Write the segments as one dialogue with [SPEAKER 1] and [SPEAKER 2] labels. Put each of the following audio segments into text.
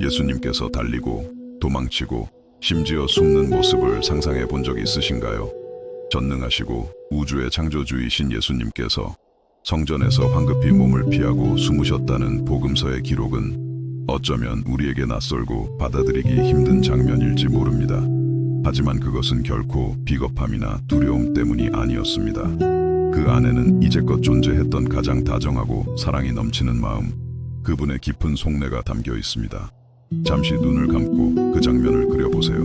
[SPEAKER 1] 예수님께서 달리고 도망치고 심지어 숨는 모습을 상상해 본 적 있으신가요? 전능하시고 우주의 창조주이신 예수님께서 성전에서 황급히 몸을 피하고 숨으셨다는 복음서의 기록은 어쩌면 우리에게 낯설고 받아들이기 힘든 장면일지 모릅니다. 하지만 그것은 결코 비겁함이나 두려움 때문이 아니었습니다. 그 안에는 이제껏 존재했던 가장 다정하고 사랑이 넘치는 마음, 그분의 깊은 속내가 담겨 있습니다. 잠시 눈을 감고 그 장면을 그려보세요.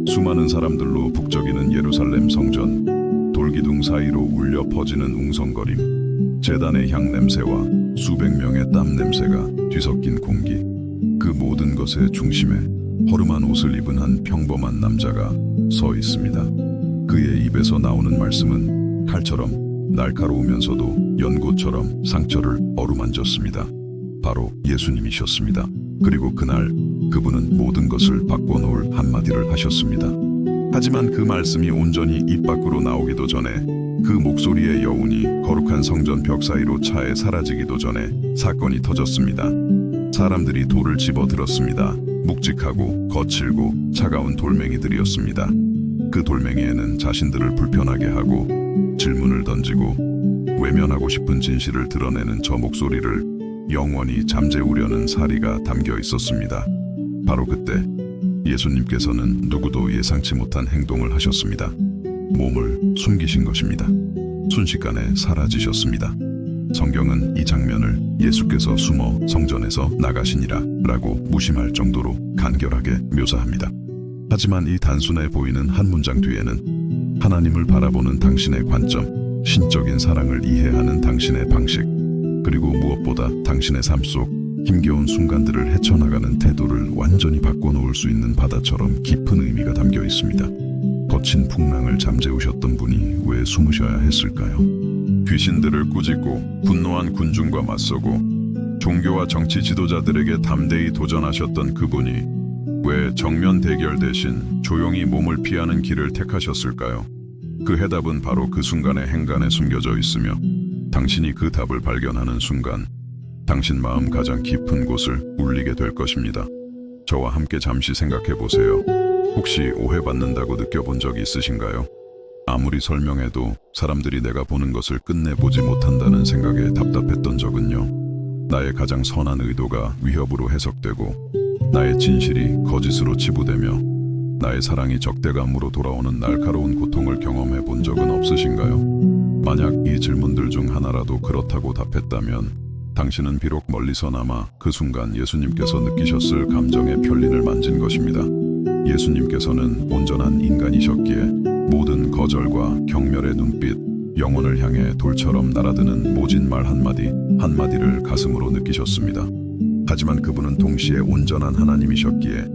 [SPEAKER 1] 수많은 사람들로 북적이는 예루살렘 성전, 돌기둥 사이로 울려 퍼지는 웅성거림, 제단의 향 냄새와 수백 명의 땀 냄새가 뒤섞인 공기, 그 모든 것의 중심에 허름한 옷을 입은 한 평범한 남자가 서 있습니다. 그의 입에서 나오는 말씀은 칼처럼 날카로우면서도 연고처럼 상처를 어루만졌습니다. 바로 예수님이셨습니다. 그리고 그날 그분은 모든 것을 바꿔놓을 한마디를 하셨습니다. 하지만 그 말씀이 온전히 입 밖으로 나오기도 전에, 그 목소리의 여운이 거룩한 성전 벽 사이로 차에 사라지기도 전에 사건이 터졌습니다. 사람들이 돌을 집어들었습니다. 묵직하고 거칠고 차가운 돌멩이들이었습니다. 그 돌멩이에는 자신들을 불편하게 하고 질문을 던지고 외면하고 싶은 진실을 드러내는 저 목소리를 영원히 잠재우려는 사리가 담겨 있었습니다. 바로 그때 예수님께서는 누구도 예상치 못한 행동을 하셨습니다. 몸을 숨기신 것입니다. 순식간에 사라지셨습니다. 성경은 이 장면을 예수께서 숨어 성전에서 나가시니라 라고 무심할 정도로 간결하게 묘사합니다. 하지만 이 단순해 보이는 한 문장 뒤에는 하나님을 바라보는 당신의 관점, 신적인 사랑을 이해하는 당신의 방식, 그리고 무엇보다 당신의 삶 속 힘겨운 순간들을 헤쳐나가는 태도를 완전히 바꿔놓을 수 있는 바다처럼 깊은 의미가 담겨 있습니다. 거친 풍랑을 잠재우셨던 분이 왜 숨으셔야 했을까요? 귀신들을 꾸짖고 분노한 군중과 맞서고 종교와 정치 지도자들에게 담대히 도전하셨던 그분이 왜 정면 대결 대신 조용히 몸을 피하는 길을 택하셨을까요? 그 해답은 바로 그 순간의 행간에 숨겨져 있으며, 당신이 그 답을 발견하는 순간 당신 마음 가장 깊은 곳을 울리게 될 것입니다. 저와 함께 잠시 생각해 보세요. 혹시 오해받는다고 느껴본 적이 있으신가요? 아무리 설명해도 사람들이 내가 보는 것을 끝내보지 못한다는 생각에 답답했던 적은요. 나의 가장 선한 의도가 위협으로 해석되고 나의 진실이 거짓으로 치부되며 나의 사랑이 적대감으로 돌아오는 날카로운 고통을 경험해 본 적은 없으신가요? 만약 이 질문들 중 하나라도 그렇다고 답했다면 당신은 비록 멀리서나마 그 순간 예수님께서 느끼셨을 감정의 편린을 만진 것입니다. 예수님께서는 온전한 인간이셨기에 모든 거절과 경멸의 눈빛, 영혼을 향해 돌처럼 날아드는 모진 말 한마디를 가슴으로 느끼셨습니다. 하지만 그분은 동시에 온전한 하나님이셨기에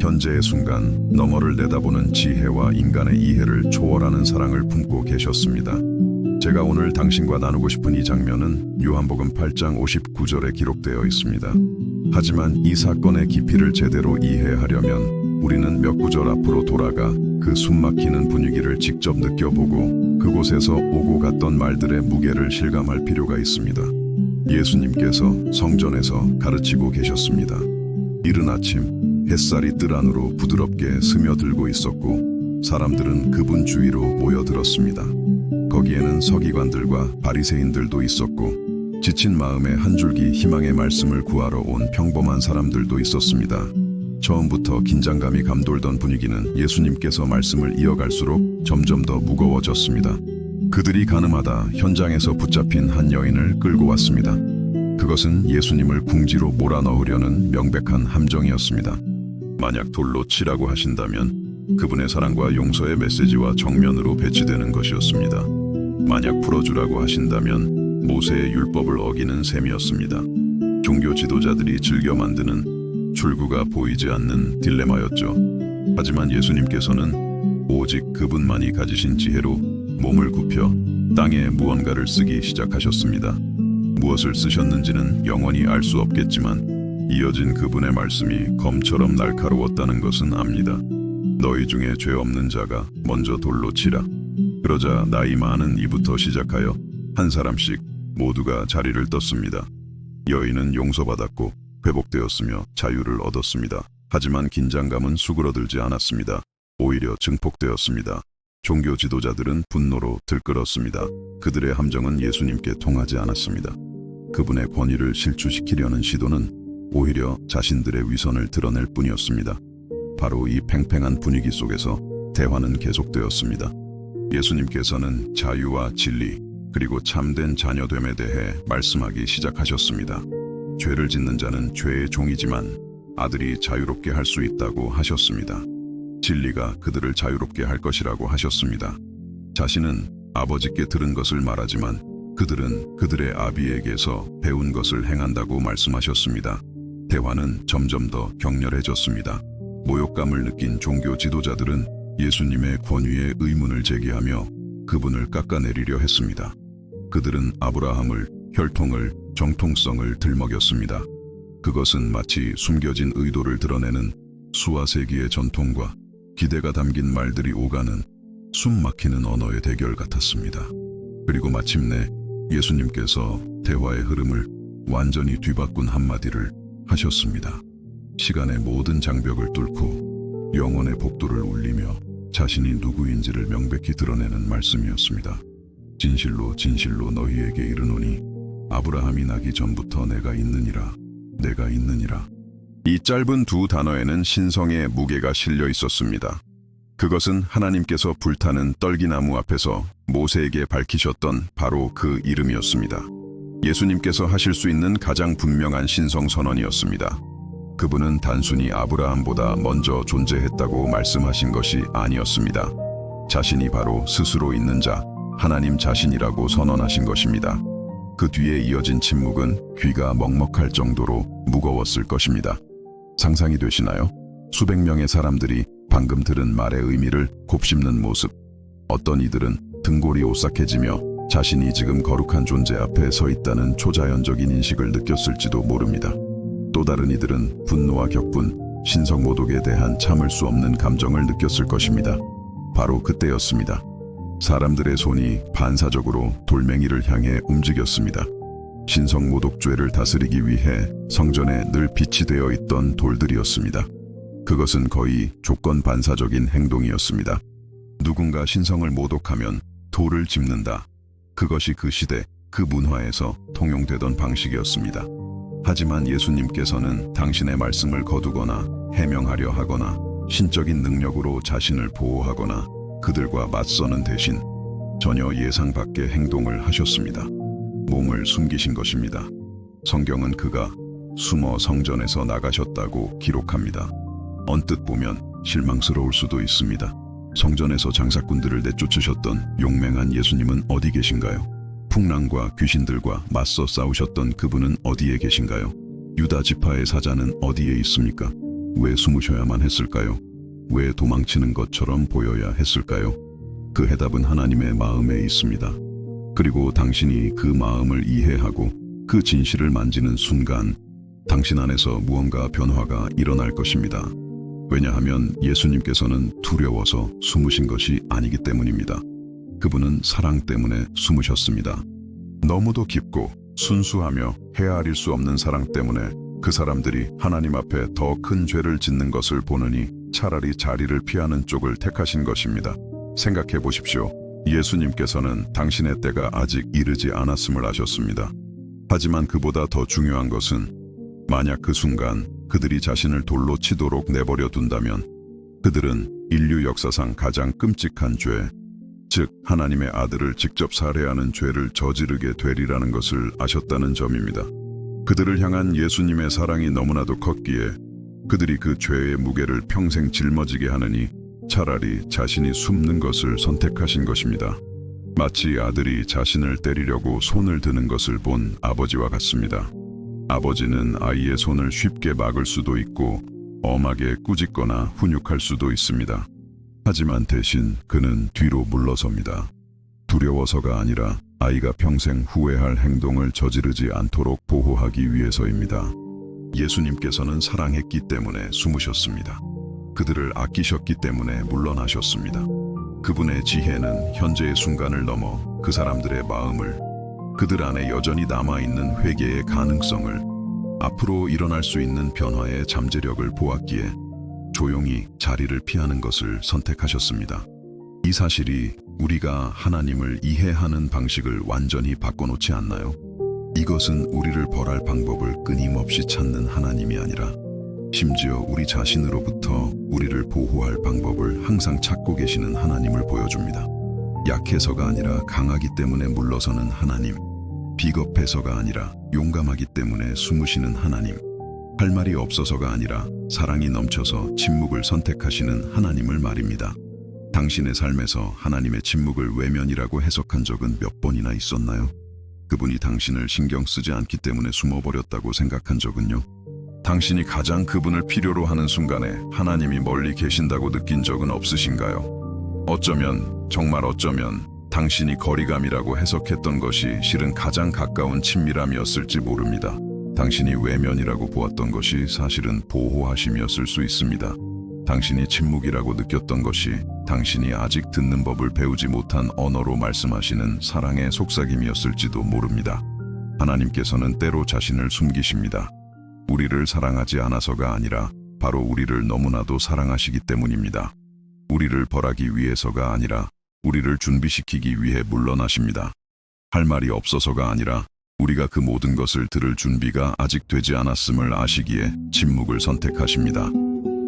[SPEAKER 1] 현재의 순간 너머를 내다보는 지혜와 인간의 이해를 초월하는 사랑을 품고 계셨습니다. 제가 오늘 당신과 나누고 싶은 이 장면은 요한복음 8장 59절에 기록되어 있습니다. 하지만 이 사건의 깊이를 제대로 이해하려면 우리는 몇 구절 앞으로 돌아가 그 숨막히는 분위기를 직접 느껴보고 그곳에서 오고 갔던 말들의 무게를 실감할 필요가 있습니다. 예수님께서 성전에서 가르치고 계셨습니다. 이른 아침 햇살이 뜰 안으로 부드럽게 스며들고 있었고 사람들은 그분 주위로 모여들었습니다. 거기에는 서기관들과 바리새인들도 있었고 지친 마음에 한 줄기 희망의 말씀을 구하러 온 평범한 사람들도 있었습니다. 처음부터 긴장감이 감돌던 분위기는 예수님께서 말씀을 이어갈수록 점점 더 무거워졌습니다. 그들이 가늠하다 현장에서 붙잡힌 한 여인을 끌고 왔습니다. 그것은 예수님을 궁지로 몰아넣으려는 명백한 함정이었습니다. 만약 돌로 치라고 하신다면 그분의 사랑과 용서의 메시지와 정면으로 배치되는 것이었습니다. 만약 풀어주라고 하신다면 모세의 율법을 어기는 셈이었습니다. 종교 지도자들이 즐겨 만드는 출구가 보이지 않는 딜레마였죠. 하지만 예수님께서는 오직 그분만이 가지신 지혜로 몸을 굽혀 땅에 무언가를 쓰기 시작하셨습니다. 무엇을 쓰셨는지는 영원히 알 수 없겠지만 이어진 그분의 말씀이 검처럼 날카로웠다는 것은 압니다. 너희 중에 죄 없는 자가 먼저 돌로 치라. 그러자 나이 많은 이부터 시작하여 한 사람씩 모두가 자리를 떴습니다. 여인은 용서받았고 회복되었으며 자유를 얻었습니다. 하지만 긴장감은 수그러들지 않았습니다. 오히려 증폭되었습니다. 종교 지도자들은 분노로 들끓었습니다. 그들의 함정은 예수님께 통하지 않았습니다. 그분의 권위를 실추시키려는 시도는 오히려 자신들의 위선을 드러낼 뿐이었습니다. 바로 이 팽팽한 분위기 속에서 대화는 계속되었습니다. 예수님께서는 자유와 진리, 그리고 참된 자녀됨에 대해 말씀하기 시작하셨습니다. 죄를 짓는 자는 죄의 종이지만 아들이 자유롭게 할 수 있다고 하셨습니다. 진리가 그들을 자유롭게 할 것이라고 하셨습니다. 자신은 아버지께 들은 것을 말하지만 그들은 그들의 아비에게서 배운 것을 행한다고 말씀하셨습니다. 대화는 점점 더 격렬해졌습니다. 모욕감을 느낀 종교 지도자들은 예수님의 권위에 의문을 제기하며 그분을 깎아내리려 했습니다. 그들은 아브라함을, 혈통을, 정통성을 들먹였습니다. 그것은 마치 숨겨진 의도를 드러내는 수화세기의 전통과 기대가 담긴 말들이 오가는 숨 막히는 언어의 대결 같았습니다. 그리고 마침내 예수님께서 대화의 흐름을 완전히 뒤바꾼 한마디를 하셨습니다. 시간의 모든 장벽을 뚫고 영혼의 복도를 울리며 자신이 누구인지를 명백히 드러내는 말씀이었습니다. 진실로 진실로 너희에게 이르노니 아브라함이 나기 전부터 내가 있느니라. 이 짧은 두 단어에는 신성의 무게가 실려 있었습니다. 그것은 하나님께서 불타는 떨기나무 앞에서 모세에게 밝히셨던 바로 그 이름이었습니다. 예수님께서 하실 수 있는 가장 분명한 신성 선언이었습니다. 그분은 단순히 아브라함보다 먼저 존재했다고 말씀하신 것이 아니었습니다. 자신이 바로 스스로 있는 자, 하나님 자신이라고 선언하신 것입니다. 그 뒤에 이어진 침묵은 귀가 먹먹할 정도로 무거웠을 것입니다. 상상이 되시나요? 수백 명의 사람들이 방금 들은 말의 의미를 곱씹는 모습. 어떤 이들은 등골이 오싹해지며 자신이 지금 거룩한 존재 앞에 서 있다는 초자연적인 인식을 느꼈을지도 모릅니다. 또 다른 이들은 분노와 격분, 신성모독에 대한 참을 수 없는 감정을 느꼈을 것입니다. 바로 그때였습니다. 사람들의 손이 반사적으로 돌멩이를 향해 움직였습니다. 신성모독죄를 다스리기 위해 성전에 늘 비치되어 있던 돌들이었습니다. 그것은 거의 조건 반사적인 행동이었습니다. 누군가 신성을 모독하면 돌을 짚는다. 그것이 그 시대, 그 문화에서 통용되던 방식이었습니다. 하지만 예수님께서는 당신의 말씀을 거두거나 해명하려 하거나 신적인 능력으로 자신을 보호하거나 그들과 맞서는 대신 전혀 예상 밖의 행동을 하셨습니다. 몸을 숨기신 것입니다. 성경은 그가 숨어 성전에서 나가셨다고 기록합니다. 언뜻 보면 실망스러울 수도 있습니다. 성전에서 장사꾼들을 내쫓으셨던 용맹한 예수님은 어디 계신가요? 풍랑과 귀신들과 맞서 싸우셨던 그분은 어디에 계신가요? 유다 지파의 사자는 어디에 있습니까? 왜 숨으셔야만 했을까요? 왜 도망치는 것처럼 보여야 했을까요? 그 해답은 하나님의 마음에 있습니다. 그리고 당신이 그 마음을 이해하고 그 진실을 만지는 순간 당신 안에서 무언가 변화가 일어날 것입니다. 왜냐하면 예수님께서는 두려워서 숨으신 것이 아니기 때문입니다. 그분은 사랑 때문에 숨으셨습니다. 너무도 깊고 순수하며 헤아릴 수 없는 사랑 때문에 그 사람들이 하나님 앞에 더 큰 죄를 짓는 것을 보느니 차라리 자리를 피하는 쪽을 택하신 것입니다. 생각해 보십시오. 예수님께서는 당신의 때가 아직 이르지 않았음을 아셨습니다. 하지만 그보다 더 중요한 것은 만약 그 순간 그들이 자신을 돌로 치도록 내버려 둔다면 그들은 인류 역사상 가장 끔찍한 죄, 즉 하나님의 아들을 직접 살해하는 죄를 저지르게 되리라는 것을 아셨다는 점입니다. 그들을 향한 예수님의 사랑이 너무나도 컸기에 그들이 그 죄의 무게를 평생 짊어지게 하느니 차라리 자신이 숨는 것을 선택하신 것입니다. 마치 아들이 자신을 때리려고 손을 드는 것을 본 아버지와 같습니다. 아버지는 아이의 손을 쉽게 막을 수도 있고 엄하게 꾸짖거나 훈육할 수도 있습니다. 하지만 대신 그는 뒤로 물러섭니다. 두려워서가 아니라 아이가 평생 후회할 행동을 저지르지 않도록 보호하기 위해서입니다. 예수님께서는 사랑했기 때문에 숨으셨습니다. 그들을 아끼셨기 때문에 물러나셨습니다. 그분의 지혜는 현재의 순간을 넘어 그 사람들의 마음을, 그들 안에 여전히 남아있는 회개의 가능성을, 앞으로 일어날 수 있는 변화의 잠재력을 보았기에 조용히 자리를 피하는 것을 선택하셨습니다. 이 사실이 우리가 하나님을 이해하는 방식을 완전히 바꿔놓지 않나요? 이것은 우리를 벌할 방법을 끊임없이 찾는 하나님이 아니라 심지어 우리 자신으로부터 우리를 보호할 방법을 항상 찾고 계시는 하나님을 보여줍니다. 약해서가 아니라 강하기 때문에 물러서는 하나님, 비겁해서가 아니라 용감하기 때문에 숨으시는 하나님, 할 말이 없어서가 아니라 사랑이 넘쳐서 침묵을 선택하시는 하나님을 말입니다. 당신의 삶에서 하나님의 침묵을 외면이라고 해석한 적은 몇 번이나 있었나요? 그분이 당신을 신경 쓰지 않기 때문에 숨어버렸다고 생각한 적은요? 당신이 가장 그분을 필요로 하는 순간에 하나님이 멀리 계신다고 느낀 적은 없으신가요? 어쩌면, 정말 어쩌면 당신이 거리감이라고 해석했던 것이 실은 가장 가까운 친밀함이었을지 모릅니다. 당신이 외면이라고 보았던 것이 사실은 보호하심이었을 수 있습니다. 당신이 침묵이라고 느꼈던 것이 당신이 아직 듣는 법을 배우지 못한 언어로 말씀하시는 사랑의 속삭임이었을지도 모릅니다. 하나님께서는 때로 자신을 숨기십니다. 우리를 사랑하지 않아서가 아니라 바로 우리를 너무나도 사랑하시기 때문입니다. 우리를 벌하기 위해서가 아니라 우리를 준비시키기 위해 물러나십니다. 할 말이 없어서가 아니라 우리가 그 모든 것을 들을 준비가 아직 되지 않았음을 아시기에 침묵을 선택하십니다.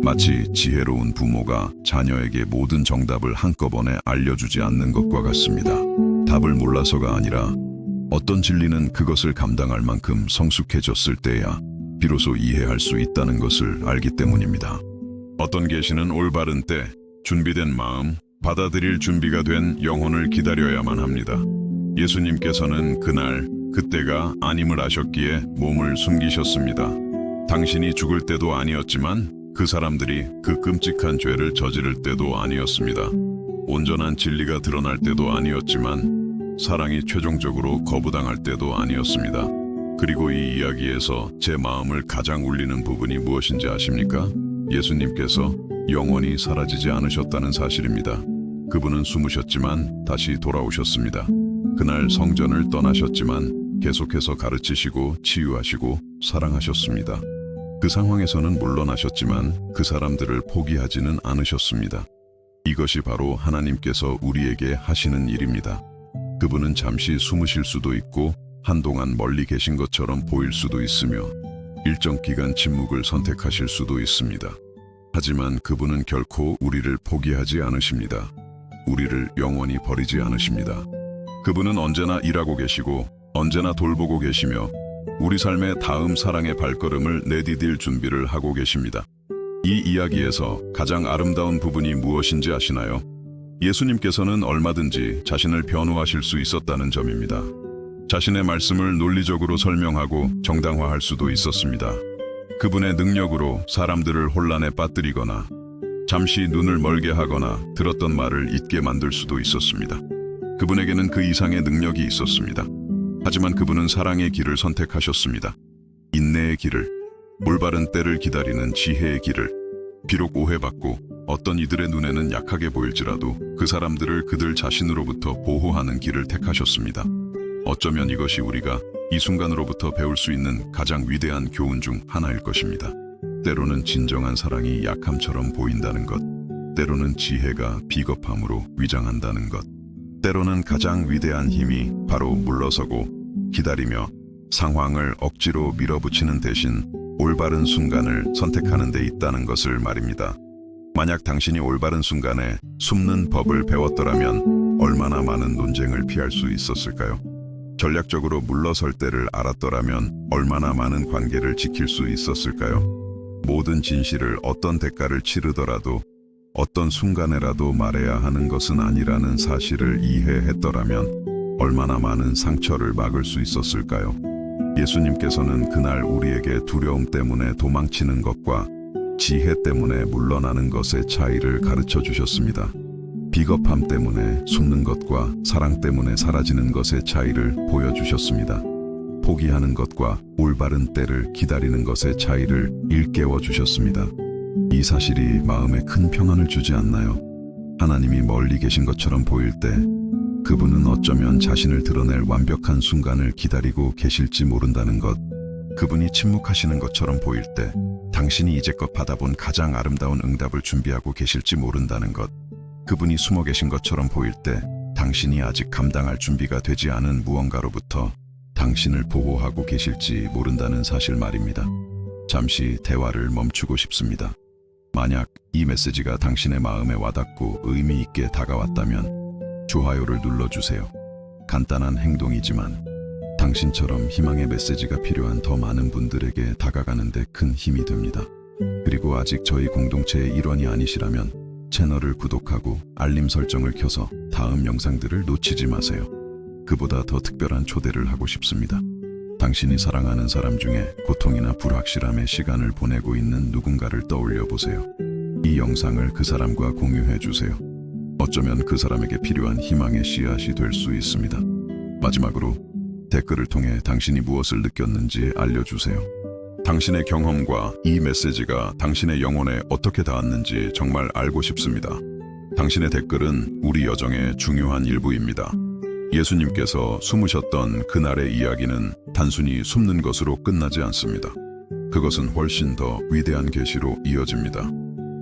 [SPEAKER 1] 마치 지혜로운 부모가 자녀에게 모든 정답을 한꺼번에 알려주지 않는 것과 같습니다. 답을 몰라서가 아니라 어떤 진리는 그것을 감당할 만큼 성숙해졌을 때야 비로소 이해할 수 있다는 것을 알기 때문입니다. 어떤 계시는 올바른 때, 준비된 마음, 받아들일 준비가 된 영혼을 기다려야만 합니다. 예수님께서는 그날, 그때가 아님을 아셨기에 몸을 숨기셨습니다. 당신이 죽을 때도 아니었지만 그 사람들이 그 끔찍한 죄를 저지를 때도 아니었습니다. 온전한 진리가 드러날 때도 아니었지만 사랑이 최종적으로 거부당할 때도 아니었습니다. 그리고 이 이야기에서 제 마음을 가장 울리는 부분이 무엇인지 아십니까? 예수님께서 영원히 사라지지 않으셨다는 사실입니다. 그분은 숨으셨지만 다시 돌아오셨습니다. 그날 성전을 떠나셨지만 계속해서 가르치시고 치유하시고 사랑하셨습니다. 그 상황에서는 물러나셨지만 그 사람들을 포기하지는 않으셨습니다. 이것이 바로 하나님께서 우리에게 하시는 일입니다. 그분은 잠시 숨으실 수도 있고 한동안 멀리 계신 것처럼 보일 수도 있으며 일정 기간 침묵을 선택하실 수도 있습니다. 하지만 그분은 결코 우리를 포기하지 않으십니다. 우리를 영원히 버리지 않으십니다. 그분은 언제나 일하고 계시고 언제나 돌보고 계시며 우리 삶의 다음 사랑의 발걸음을 내디딜 준비를 하고 계십니다. 이 이야기에서 가장 아름다운 부분이 무엇인지 아시나요? 예수님께서는 얼마든지 자신을 변호하실 수 있었다는 점입니다. 자신의 말씀을 논리적으로 설명하고 정당화할 수도 있었습니다. 그분의 능력으로 사람들을 혼란에 빠뜨리거나 잠시 눈을 멀게 하거나 들었던 말을 잊게 만들 수도 있었습니다. 그분에게는 그 이상의 능력이 있었습니다. 하지만 그분은 사랑의 길을 선택하셨습니다. 인내의 길을, 올바른 때를 기다리는 지혜의 길을, 비록 오해받고 어떤 이들의 눈에는 약하게 보일지라도 그 사람들을 그들 자신으로부터 보호하는 길을 택하셨습니다. 어쩌면 이것이 우리가 이 순간으로부터 배울 수 있는 가장 위대한 교훈 중 하나일 것입니다. 때로는 진정한 사랑이 약함처럼 보인다는 것, 때로는 지혜가 비겁함으로 위장한다는 것, 때로는 가장 위대한 힘이 바로 물러서고 기다리며 상황을 억지로 밀어붙이는 대신 올바른 순간을 선택하는 데 있다는 것을 말입니다. 만약 당신이 올바른 순간에 숨는 법을 배웠더라면 얼마나 많은 논쟁을 피할 수 있었을까요? 전략적으로 물러설 때를 알았더라면 얼마나 많은 관계를 지킬 수 있었을까요? 모든 진실을 어떤 대가를 치르더라도 어떤 순간에라도 말해야 하는 것은 아니라는 사실을 이해했더라면 얼마나 많은 상처를 막을 수 있었을까요? 예수님께서는 그날 우리에게 두려움 때문에 도망치는 것과 지혜 때문에 물러나는 것의 차이를 가르쳐 주셨습니다. 비겁함 때문에 숨는 것과 사랑 때문에 사라지는 것의 차이를 보여주셨습니다. 포기하는 것과 올바른 때를 기다리는 것의 차이를 일깨워 주셨습니다. 이 사실이 마음에 큰 평안을 주지 않나요? 하나님이 멀리 계신 것처럼 보일 때 그분은 어쩌면 자신을 드러낼 완벽한 순간을 기다리고 계실지 모른다는 것, 그분이 침묵하시는 것처럼 보일 때 당신이 이제껏 받아본 가장 아름다운 응답을 준비하고 계실지 모른다는 것. 그분이 숨어 계신 것처럼 보일 때 당신이 아직 감당할 준비가 되지 않은 무언가로부터 당신을 보호하고 계실지 모른다는 사실 말입니다. 잠시 대화를 멈추고 싶습니다. 만약 이 메시지가 당신의 마음에 와닿고 의미 있게 다가왔다면 좋아요를 눌러주세요. 간단한 행동이지만 당신처럼 희망의 메시지가 필요한 더 많은 분들에게 다가가는 데 큰 힘이 됩니다. 그리고 아직 저희 공동체의 일원이 아니시라면 채널을 구독하고 알림 설정을 켜서 다음 영상들을 놓치지 마세요. 그보다 더 특별한 초대를 하고 싶습니다. 당신이 사랑하는 사람 중에 고통이나 불확실함의 시간을 보내고 있는 누군가를 떠올려 보세요. 이 영상을 그 사람과 공유해 주세요. 어쩌면 그 사람에게 필요한 희망의 씨앗이 될 수 있습니다. 마지막으로 댓글을 통해 당신이 무엇을 느꼈는지 알려주세요. 당신의 경험과 이 메시지가 당신의 영혼에 어떻게 닿았는지 정말 알고 싶습니다. 당신의 댓글은 우리 여정의 중요한 일부입니다. 예수님께서 숨으셨던 그날의 이야기는 단순히 숨는 것으로 끝나지 않습니다. 그것은 훨씬 더 위대한 계시로 이어집니다.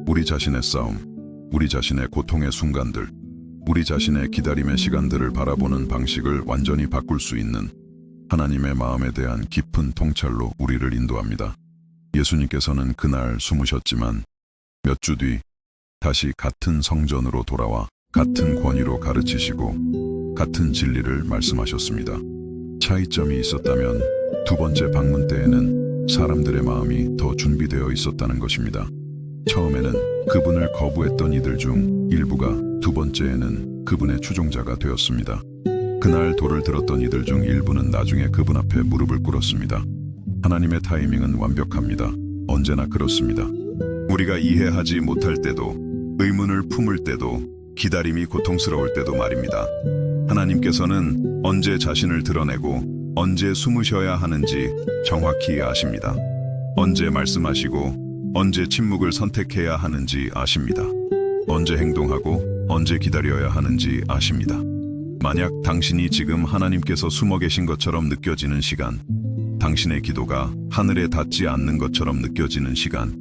[SPEAKER 1] 우리 자신의 싸움, 우리 자신의 고통의 순간들, 우리 자신의 기다림의 시간들을 바라보는 방식을 완전히 바꿀 수 있는 하나님의 마음에 대한 깊은 통찰로 우리를 인도합니다. 예수님께서는 그날 숨으셨지만 몇 주 뒤 다시 같은 성전으로 돌아와 같은 권위로 가르치시고 같은 진리를 말씀하셨습니다. 차이점이 있었다면 두 번째 방문 때에는 사람들의 마음이 더 준비되어 있었다는 것입니다. 처음에는 그분을 거부했던 이들 중 일부가 두 번째에는 그분의 추종자가 되었습니다. 그날 돌을 들었던 이들 중 일부는 나중에 그분 앞에 무릎을 꿇었습니다. 하나님의 타이밍은 완벽합니다. 언제나 그렇습니다. 우리가 이해하지 못할 때도, 의문을 품을 때도, 기다림이 고통스러울 때도 말입니다. 하나님께서는 언제 자신을 드러내고 언제 숨으셔야 하는지 정확히 아십니다. 언제 말씀하시고 언제 침묵을 선택해야 하는지 아십니다. 언제 행동하고 언제 기다려야 하는지 아십니다. 만약 당신이 지금 하나님께서 숨어 계신 것처럼 느껴지는 시간, 당신의 기도가 하늘에 닿지 않는 것처럼 느껴지는 시간,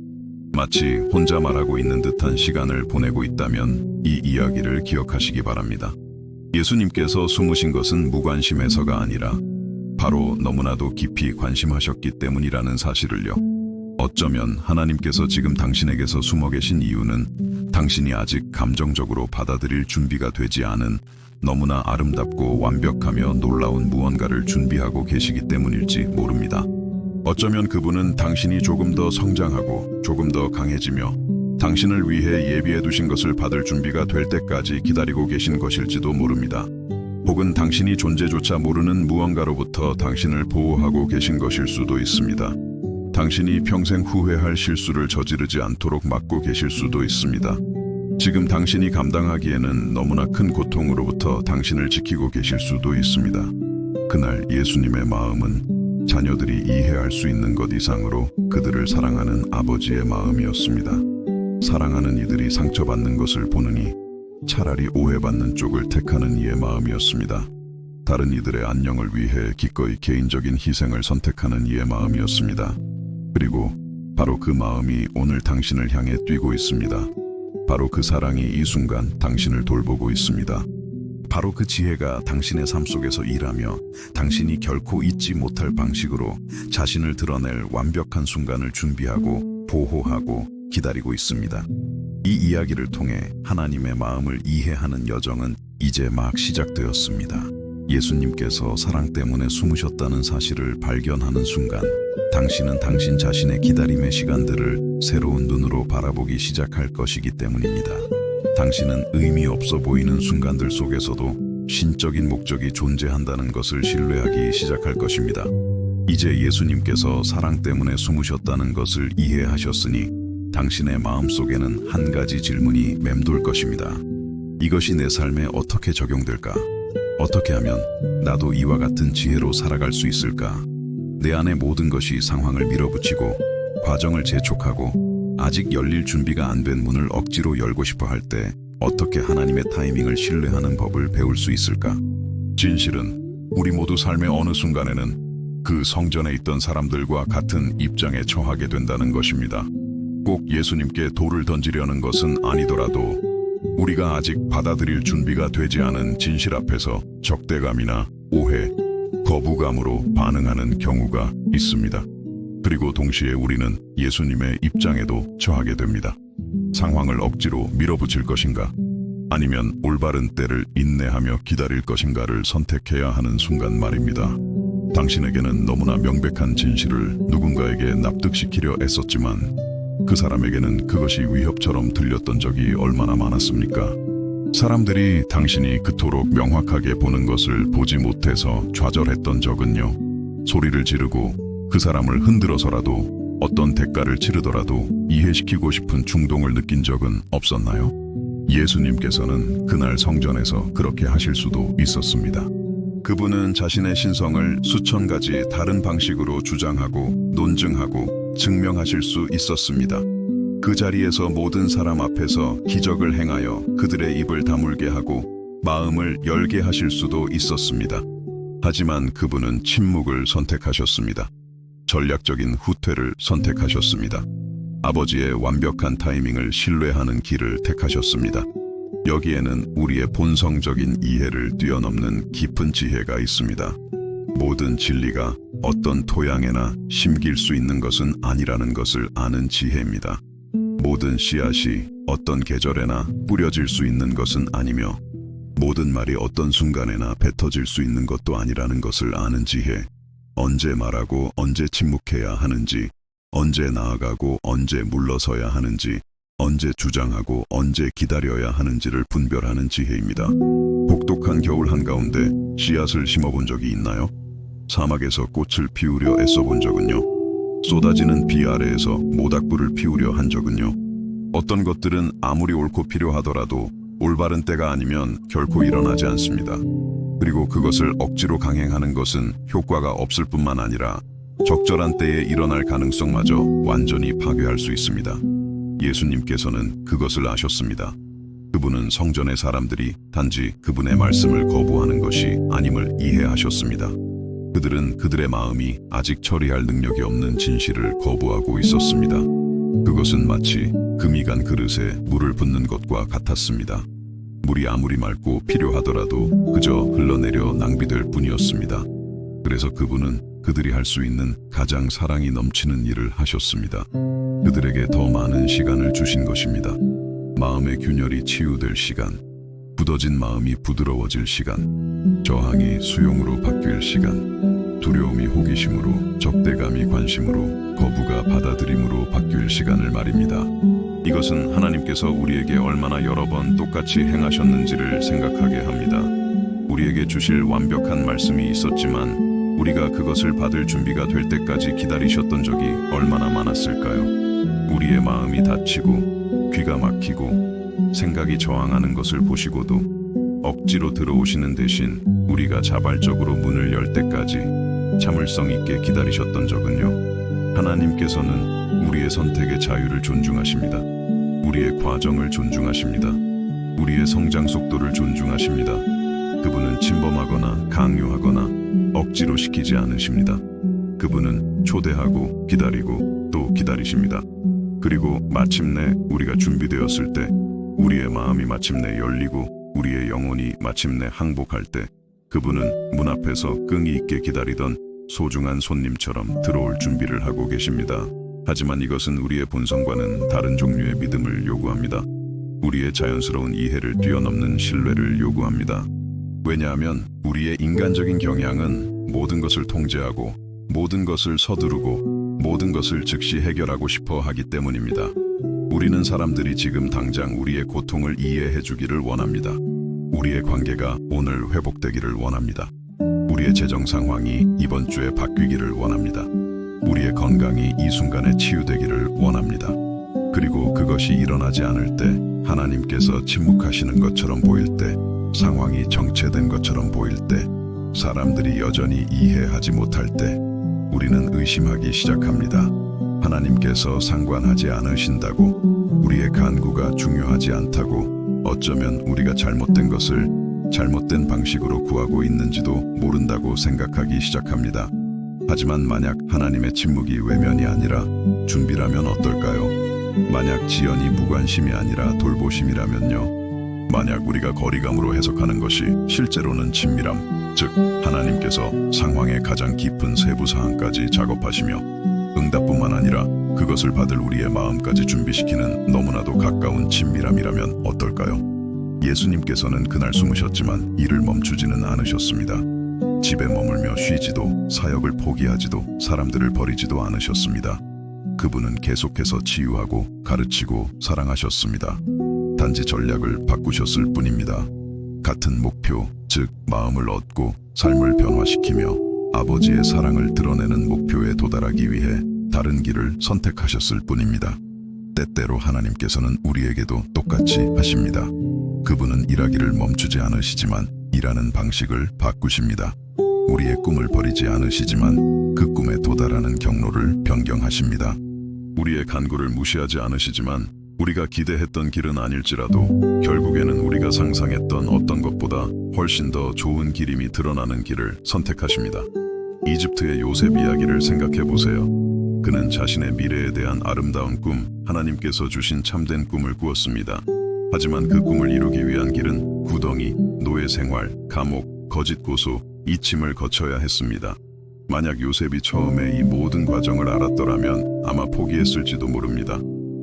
[SPEAKER 1] 마치 혼자 말하고 있는 듯한 시간을 보내고 있다면 이 이야기를 기억하시기 바랍니다. 예수님께서 숨으신 것은 무관심해서가 아니라 바로 너무나도 깊이 관심하셨기 때문이라는 사실을요. 어쩌면 하나님께서 지금 당신에게서 숨어 계신 이유는 당신이 아직 감정적으로 받아들일 준비가 되지 않은 너무나 아름답고 완벽하며 놀라운 무언가를 준비하고 계시기 때문일지 모릅니다. 어쩌면 그분은 당신이 조금 더 성장하고 조금 더 강해지며 당신을 위해 예비해 두신 것을 받을 준비가 될 때까지 기다리고 계신 것일지도 모릅니다. 혹은 당신이 존재조차 모르는 무언가로부터 당신을 보호하고 계신 것일 수도 있습니다. 당신이 평생 후회할 실수를 저지르지 않도록 막고 계실 수도 있습니다. 지금 당신이 감당하기에는 너무나 큰 고통으로부터 당신을 지키고 계실 수도 있습니다. 그날 예수님의 마음은 자녀들이 이해할 수 있는 것 이상으로 그들을 사랑하는 아버지의 마음이었습니다. 사랑하는 이들이 상처받는 것을 보느니 차라리 오해받는 쪽을 택하는 이의 마음이었습니다. 다른 이들의 안녕을 위해 기꺼이 개인적인 희생을 선택하는 이의 마음이었습니다. 그리고 바로 그 마음이 오늘 당신을 향해 뛰고 있습니다. 바로 그 사랑이 이 순간 당신을 돌보고 있습니다. 바로 그 지혜가 당신의 삶 속에서 일하며 당신이 결코 잊지 못할 방식으로 자신을 드러낼 완벽한 순간을 준비하고 보호하고 기다리고 있습니다. 이 이야기를 통해 하나님의 마음을 이해하는 여정은 이제 막 시작되었습니다. 예수님께서 사랑 때문에 숨으셨다는 사실을 발견하는 순간 당신은 당신 자신의 기다림의 시간들을 새로운 눈으로 바라보기 시작할 것이기 때문입니다. 당신은 의미 없어 보이는 순간들 속에서도 신적인 목적이 존재한다는 것을 신뢰하기 시작할 것입니다. 이제 예수님께서 사랑 때문에 숨으셨다는 것을 이해하셨으니 당신의 마음속에는 한 가지 질문이 맴돌 것입니다. 이것이 내 삶에 어떻게 적용될까? 어떻게 하면 나도 이와 같은 지혜로 살아갈 수 있을까? 내 안의 모든 것이 상황을 밀어붙이고 과정을 재촉하고 아직 열릴 준비가 안 된 문을 억지로 열고 싶어 할 때 어떻게 하나님의 타이밍을 신뢰하는 법을 배울 수 있을까? 진실은 우리 모두 삶의 어느 순간에는 그 성전에 있던 사람들과 같은 입장에 처하게 된다는 것입니다. 꼭 예수님께 돌을 던지려는 것은 아니더라도 우리가 아직 받아들일 준비가 되지 않은 진실 앞에서 적대감이나 오해, 거부감으로 반응하는 경우가 있습니다. 그리고 동시에 우리는 예수님의 입장에도 처하게 됩니다. 상황을 억지로 밀어붙일 것인가? 아니면 올바른 때를 인내하며 기다릴 것인가를 선택해야 하는 순간 말입니다. 당신에게는 너무나 명백한 진실을 누군가에게 납득시키려 애썼지만 그 사람에게는 그것이 위협처럼 들렸던 적이 얼마나 많았습니까? 사람들이 당신이 그토록 명확하게 보는 것을 보지 못해서 좌절했던 적은요. 소리를 지르고 그 사람을 흔들어서라도 어떤 대가를 치르더라도 이해시키고 싶은 충동을 느낀 적은 없었나요? 예수님께서는 그날 성전에서 그렇게 하실 수도 있었습니다. 그분은 자신의 신성을 수천 가지 다른 방식으로 주장하고 논증하고 증명하실 수 있었습니다. 그 자리에서 모든 사람 앞에서 기적을 행하여 그들의 입을 다물게 하고 마음을 열게 하실 수도 있었습니다. 하지만 그분은 침묵을 선택하셨습니다. 전략적인 후퇴를 선택하셨습니다. 아버지의 완벽한 타이밍을 신뢰하는 길을 택하셨습니다. 여기에는 우리의 본성적인 이해를 뛰어넘는 깊은 지혜가 있습니다. 모든 진리가 어떤 토양에나 심길 수 있는 것은 아니라는 것을 아는 지혜입니다. 모든 씨앗이 어떤 계절에나 뿌려질 수 있는 것은 아니며 모든 말이 어떤 순간에나 뱉어질 수 있는 것도 아니라는 것을 아는 지혜. 언제 말하고 언제 침묵해야 하는지, 언제 나아가고 언제 물러서야 하는지, 언제 주장하고 언제 기다려야 하는지를 분별하는 지혜입니다. 혹독한 겨울 한가운데 씨앗을 심어본 적이 있나요? 사막에서 꽃을 피우려 애써본 적은요? 쏟아지는 비 아래에서 모닥불을 피우려 한 적은요? 어떤 것들은 아무리 옳고 필요하더라도 올바른 때가 아니면 결코 일어나지 않습니다. 그리고 그것을 억지로 강행하는 것은 효과가 없을 뿐만 아니라 적절한 때에 일어날 가능성마저 완전히 파괴할 수 있습니다. 예수님께서는 그것을 아셨습니다. 그분은 성전의 사람들이 단지 그분의 말씀을 거부하는 것이 아님을 이해하셨습니다. 그들은 그들의 마음이 아직 처리할 능력이 없는 진실을 거부하고 있었습니다. 그것은 마치 금이 간 그릇에 물을 붓는 것과 같았습니다. 물이 아무리 맑고 필요하더라도 그저 흘러내려 낭비될 뿐이었습니다. 그래서 그분은 그들이 할 수 있는 가장 사랑이 넘치는 일을 하셨습니다. 그들에게 더 많은 시간을 주신 것입니다. 마음의 균열이 치유될 시간, 굳어진 마음이 부드러워질 시간, 저항이 수용으로 바뀔 시간, 두려움이 호기심으로, 적대감이 관심으로, 거부가 받아들임으로 바뀔 시간을 말입니다. 이것은 하나님께서 우리에게 얼마나 여러 번 똑같이 행하셨는지를 생각하게 합니다. 우리에게 주실 완벽한 말씀이 있었지만 우리가 그것을 받을 준비가 될 때까지 기다리셨던 적이 얼마나 많았을까요? 우리의 마음이 다치고 귀가 막히고 생각이 저항하는 것을 보시고도 억지로 들어오시는 대신 우리가 자발적으로 문을 열 때까지 참을성 있게 기다리셨던 적은요? 하나님께서는 우리의 선택의 자유를 존중하십니다. 우리의 과정을 존중하십니다. 우리의 성장 속도를 존중하십니다. 그분은 침범하거나 강요하거나 억지로 시키지 않으십니다. 그분은 초대하고 기다리고 또 기다리십니다. 그리고 마침내 우리가 준비되었을 때, 우리의 마음이 마침내 열리고 우리의 영혼이 마침내 항복할 때 그분은 문 앞에서 끈기 있게 기다리던 소중한 손님처럼 들어올 준비를 하고 계십니다. 하지만 이것은 우리의 본성과는 다른 종류의 믿음을 요구합니다. 우리의 자연스러운 이해를 뛰어넘는 신뢰를 요구합니다. 왜냐하면 우리의 인간적인 경향은 모든 것을 통제하고 모든 것을 서두르고 모든 것을 즉시 해결하고 싶어 하기 때문입니다. 우리는 사람들이 지금 당장 우리의 고통을 이해해 주기를 원합니다. 우리의 관계가 오늘 회복되기를 원합니다. 우리의 재정 상황이 이번 주에 바뀌기를 원합니다. 우리의 건강이 이 순간에 치유되기를 원합니다. 그리고 그것이 일어나지 않을 때, 하나님께서 침묵하시는 것처럼 보일 때, 상황이 정체된 것처럼 보일 때, 사람들이 여전히 이해하지 못할 때 우리는 의심하기 시작합니다. 하나님께서 상관하지 않으신다고, 우리의 간구가 중요하지 않다고, 어쩌면 우리가 잘못된 것을 잘못된 방식으로 구하고 있는지도 모른다고 생각하기 시작합니다. 하지만 만약 하나님의 침묵이 외면이 아니라 준비라면 어떨까요? 만약 지연이 무관심이 아니라 돌보심이라면요? 만약 우리가 거리감으로 해석하는 것이 실제로는 친밀함, 즉 하나님께서 상황의 가장 깊은 세부 사항까지 작업하시며 응답뿐만 아니라 그것을 받을 우리의 마음까지 준비시키는 너무나도 가까운 친밀함이라면 어떨까요? 예수님께서는 그날 숨으셨지만 일을 멈추지는 않으셨습니다. 집에 머물며 쉬지도 사역을 포기하지도 사람들을 버리지도 않으셨습니다. 그분은 계속해서 치유하고 가르치고 사랑하셨습니다. 단지 전략을 바꾸셨을 뿐입니다. 같은 목표, 즉 마음을 얻고 삶을 변화시키며 아버지의 사랑을 드러내는 목표에 도달하기 위해 다른 길을 선택하셨을 뿐입니다. 때때로 하나님께서는 우리에게도 똑같이 하십니다. 그분은 일하기를 멈추지 않으시지만 일하는 방식을 바꾸십니다. 우리의 꿈을 버리지 않으시지만 그 꿈에 도달하는 경로를 변경하십니다. 우리의 간구를 무시하지 않으시지만 우리가 기대했던 길은 아닐지라도 결국에는 우리가 상상했던 어떤 것보다 훨씬 더 좋은 길임이 드러나는 길을 선택하십니다. 이집트의 요셉 이야기를 생각해 보세요. 그는 자신의 미래에 대한 아름다운 꿈, 하나님께서 주신 참된 꿈을 꾸었습니다. 하지만 그 꿈을 이루기 위한 길은 구덩이, 노예 생활, 감옥, 거짓 고소, 이침을 거쳐야 했습니다. 만약 요셉이 처음에 이 모든 과정을 알았더라면 아마 포기했을지도 모릅니다.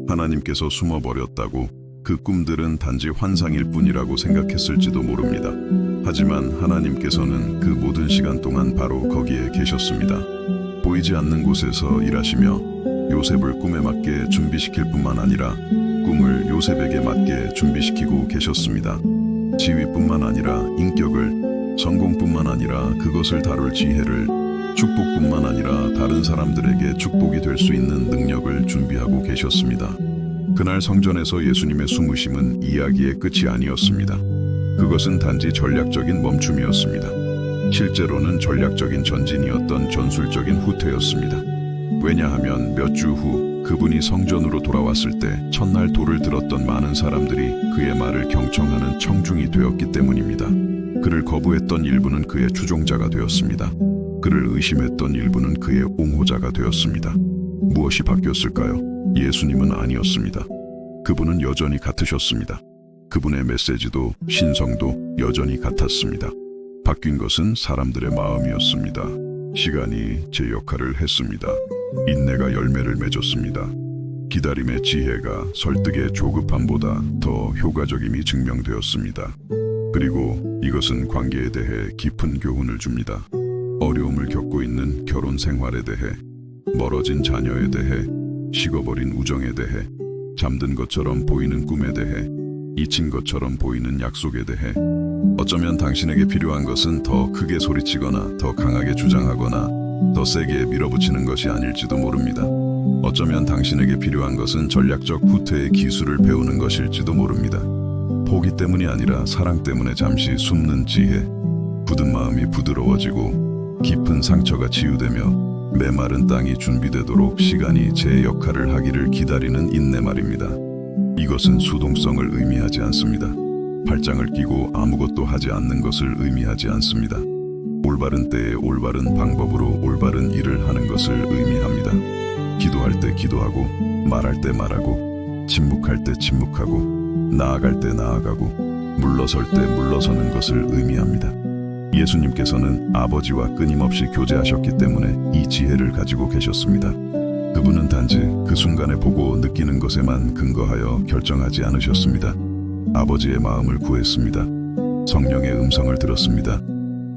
[SPEAKER 1] 하나님께서 숨어버렸다고 그 꿈들은 단지 환상일 뿐이라고 생각했을지도 모릅니다. 하지만 하나님께서는 그 모든 시간 동안 바로 거기에 계셨습니다. 보이지 않는 곳에서 일하시며 요셉을 꿈에 맞게 준비시킬 뿐만 아니라 꿈을 요셉에게 맞게 준비시키고 계셨습니다. 지위뿐만 아니라 인격을, 성공뿐만 아니라 그것을 다룰 지혜를, 축복뿐만 아니라 다른 사람들에게 축복이 될 수 있는 능력을 준비하고 계셨습니다. 그날 성전에서 예수님의 숨으심은 이야기의 끝이 아니었습니다. 그것은 단지 전략적인 멈춤이었습니다. 실제로는 전략적인 전진이었던 전술적인 후퇴였습니다. 왜냐하면 몇 주 후 그분이 성전으로 돌아왔을 때 첫날 돌을 들었던 많은 사람들이 그의 말을 경청하는 청중이 되었기 때문입니다. 그를 거부했던 일부는 그의 추종자가 되었습니다. 그를 의심했던 일부는 그의 옹호자가 되었습니다. 무엇이 바뀌었을까요? 예수님은 아니었습니다. 그분은 여전히 같으셨습니다. 그분의 메시지도 신성도 여전히 같았습니다. 바뀐 것은 사람들의 마음이었습니다. 시간이 제 역할을 했습니다. 인내가 열매를 맺었습니다. 기다림의 지혜가 설득의 조급함보다 더 효과적임이 증명되었습니다. 그리고 이것은 관계에 대해 깊은 교훈을 줍니다. 어려움을 겪고 있는 결혼 생활에 대해, 멀어진 자녀에 대해, 식어버린 우정에 대해, 잠든 것처럼 보이는 꿈에 대해, 잊힌 것처럼 보이는 약속에 대해, 어쩌면 당신에게 필요한 것은 더 크게 소리치거나 더 강하게 주장하거나 더 세게 밀어붙이는 것이 아닐지도 모릅니다. 어쩌면 당신에게 필요한 것은 전략적 후퇴의 기술을 배우는 것일지도 모릅니다. 포기 때문이 아니라 사랑 때문에 잠시 숨는 지혜, 굳은 마음이 부드러워지고 깊은 상처가 치유되며 메마른 땅이 준비되도록 시간이 제 역할을 하기를 기다리는 인내 말입니다. 이것은 수동성을 의미하지 않습니다. 팔짱을 끼고 아무것도 하지 않는 것을 의미하지 않습니다. 올바른 때에 올바른 방법으로 올바른 일을 하는 것을 의미합니다. 기도할 때 기도하고, 말할 때 말하고, 침묵할 때 침묵하고, 나아갈 때 나아가고, 물러설 때 물러서는 것을 의미합니다. 예수님께서는 아버지와 끊임없이 교제하셨기 때문에 이 지혜를 가지고 계셨습니다. 그분은 단지 그 순간에 보고 느끼는 것에만 근거하여 결정하지 않으셨습니다. 아버지의 마음을 구했습니다. 성령의 음성을 들었습니다.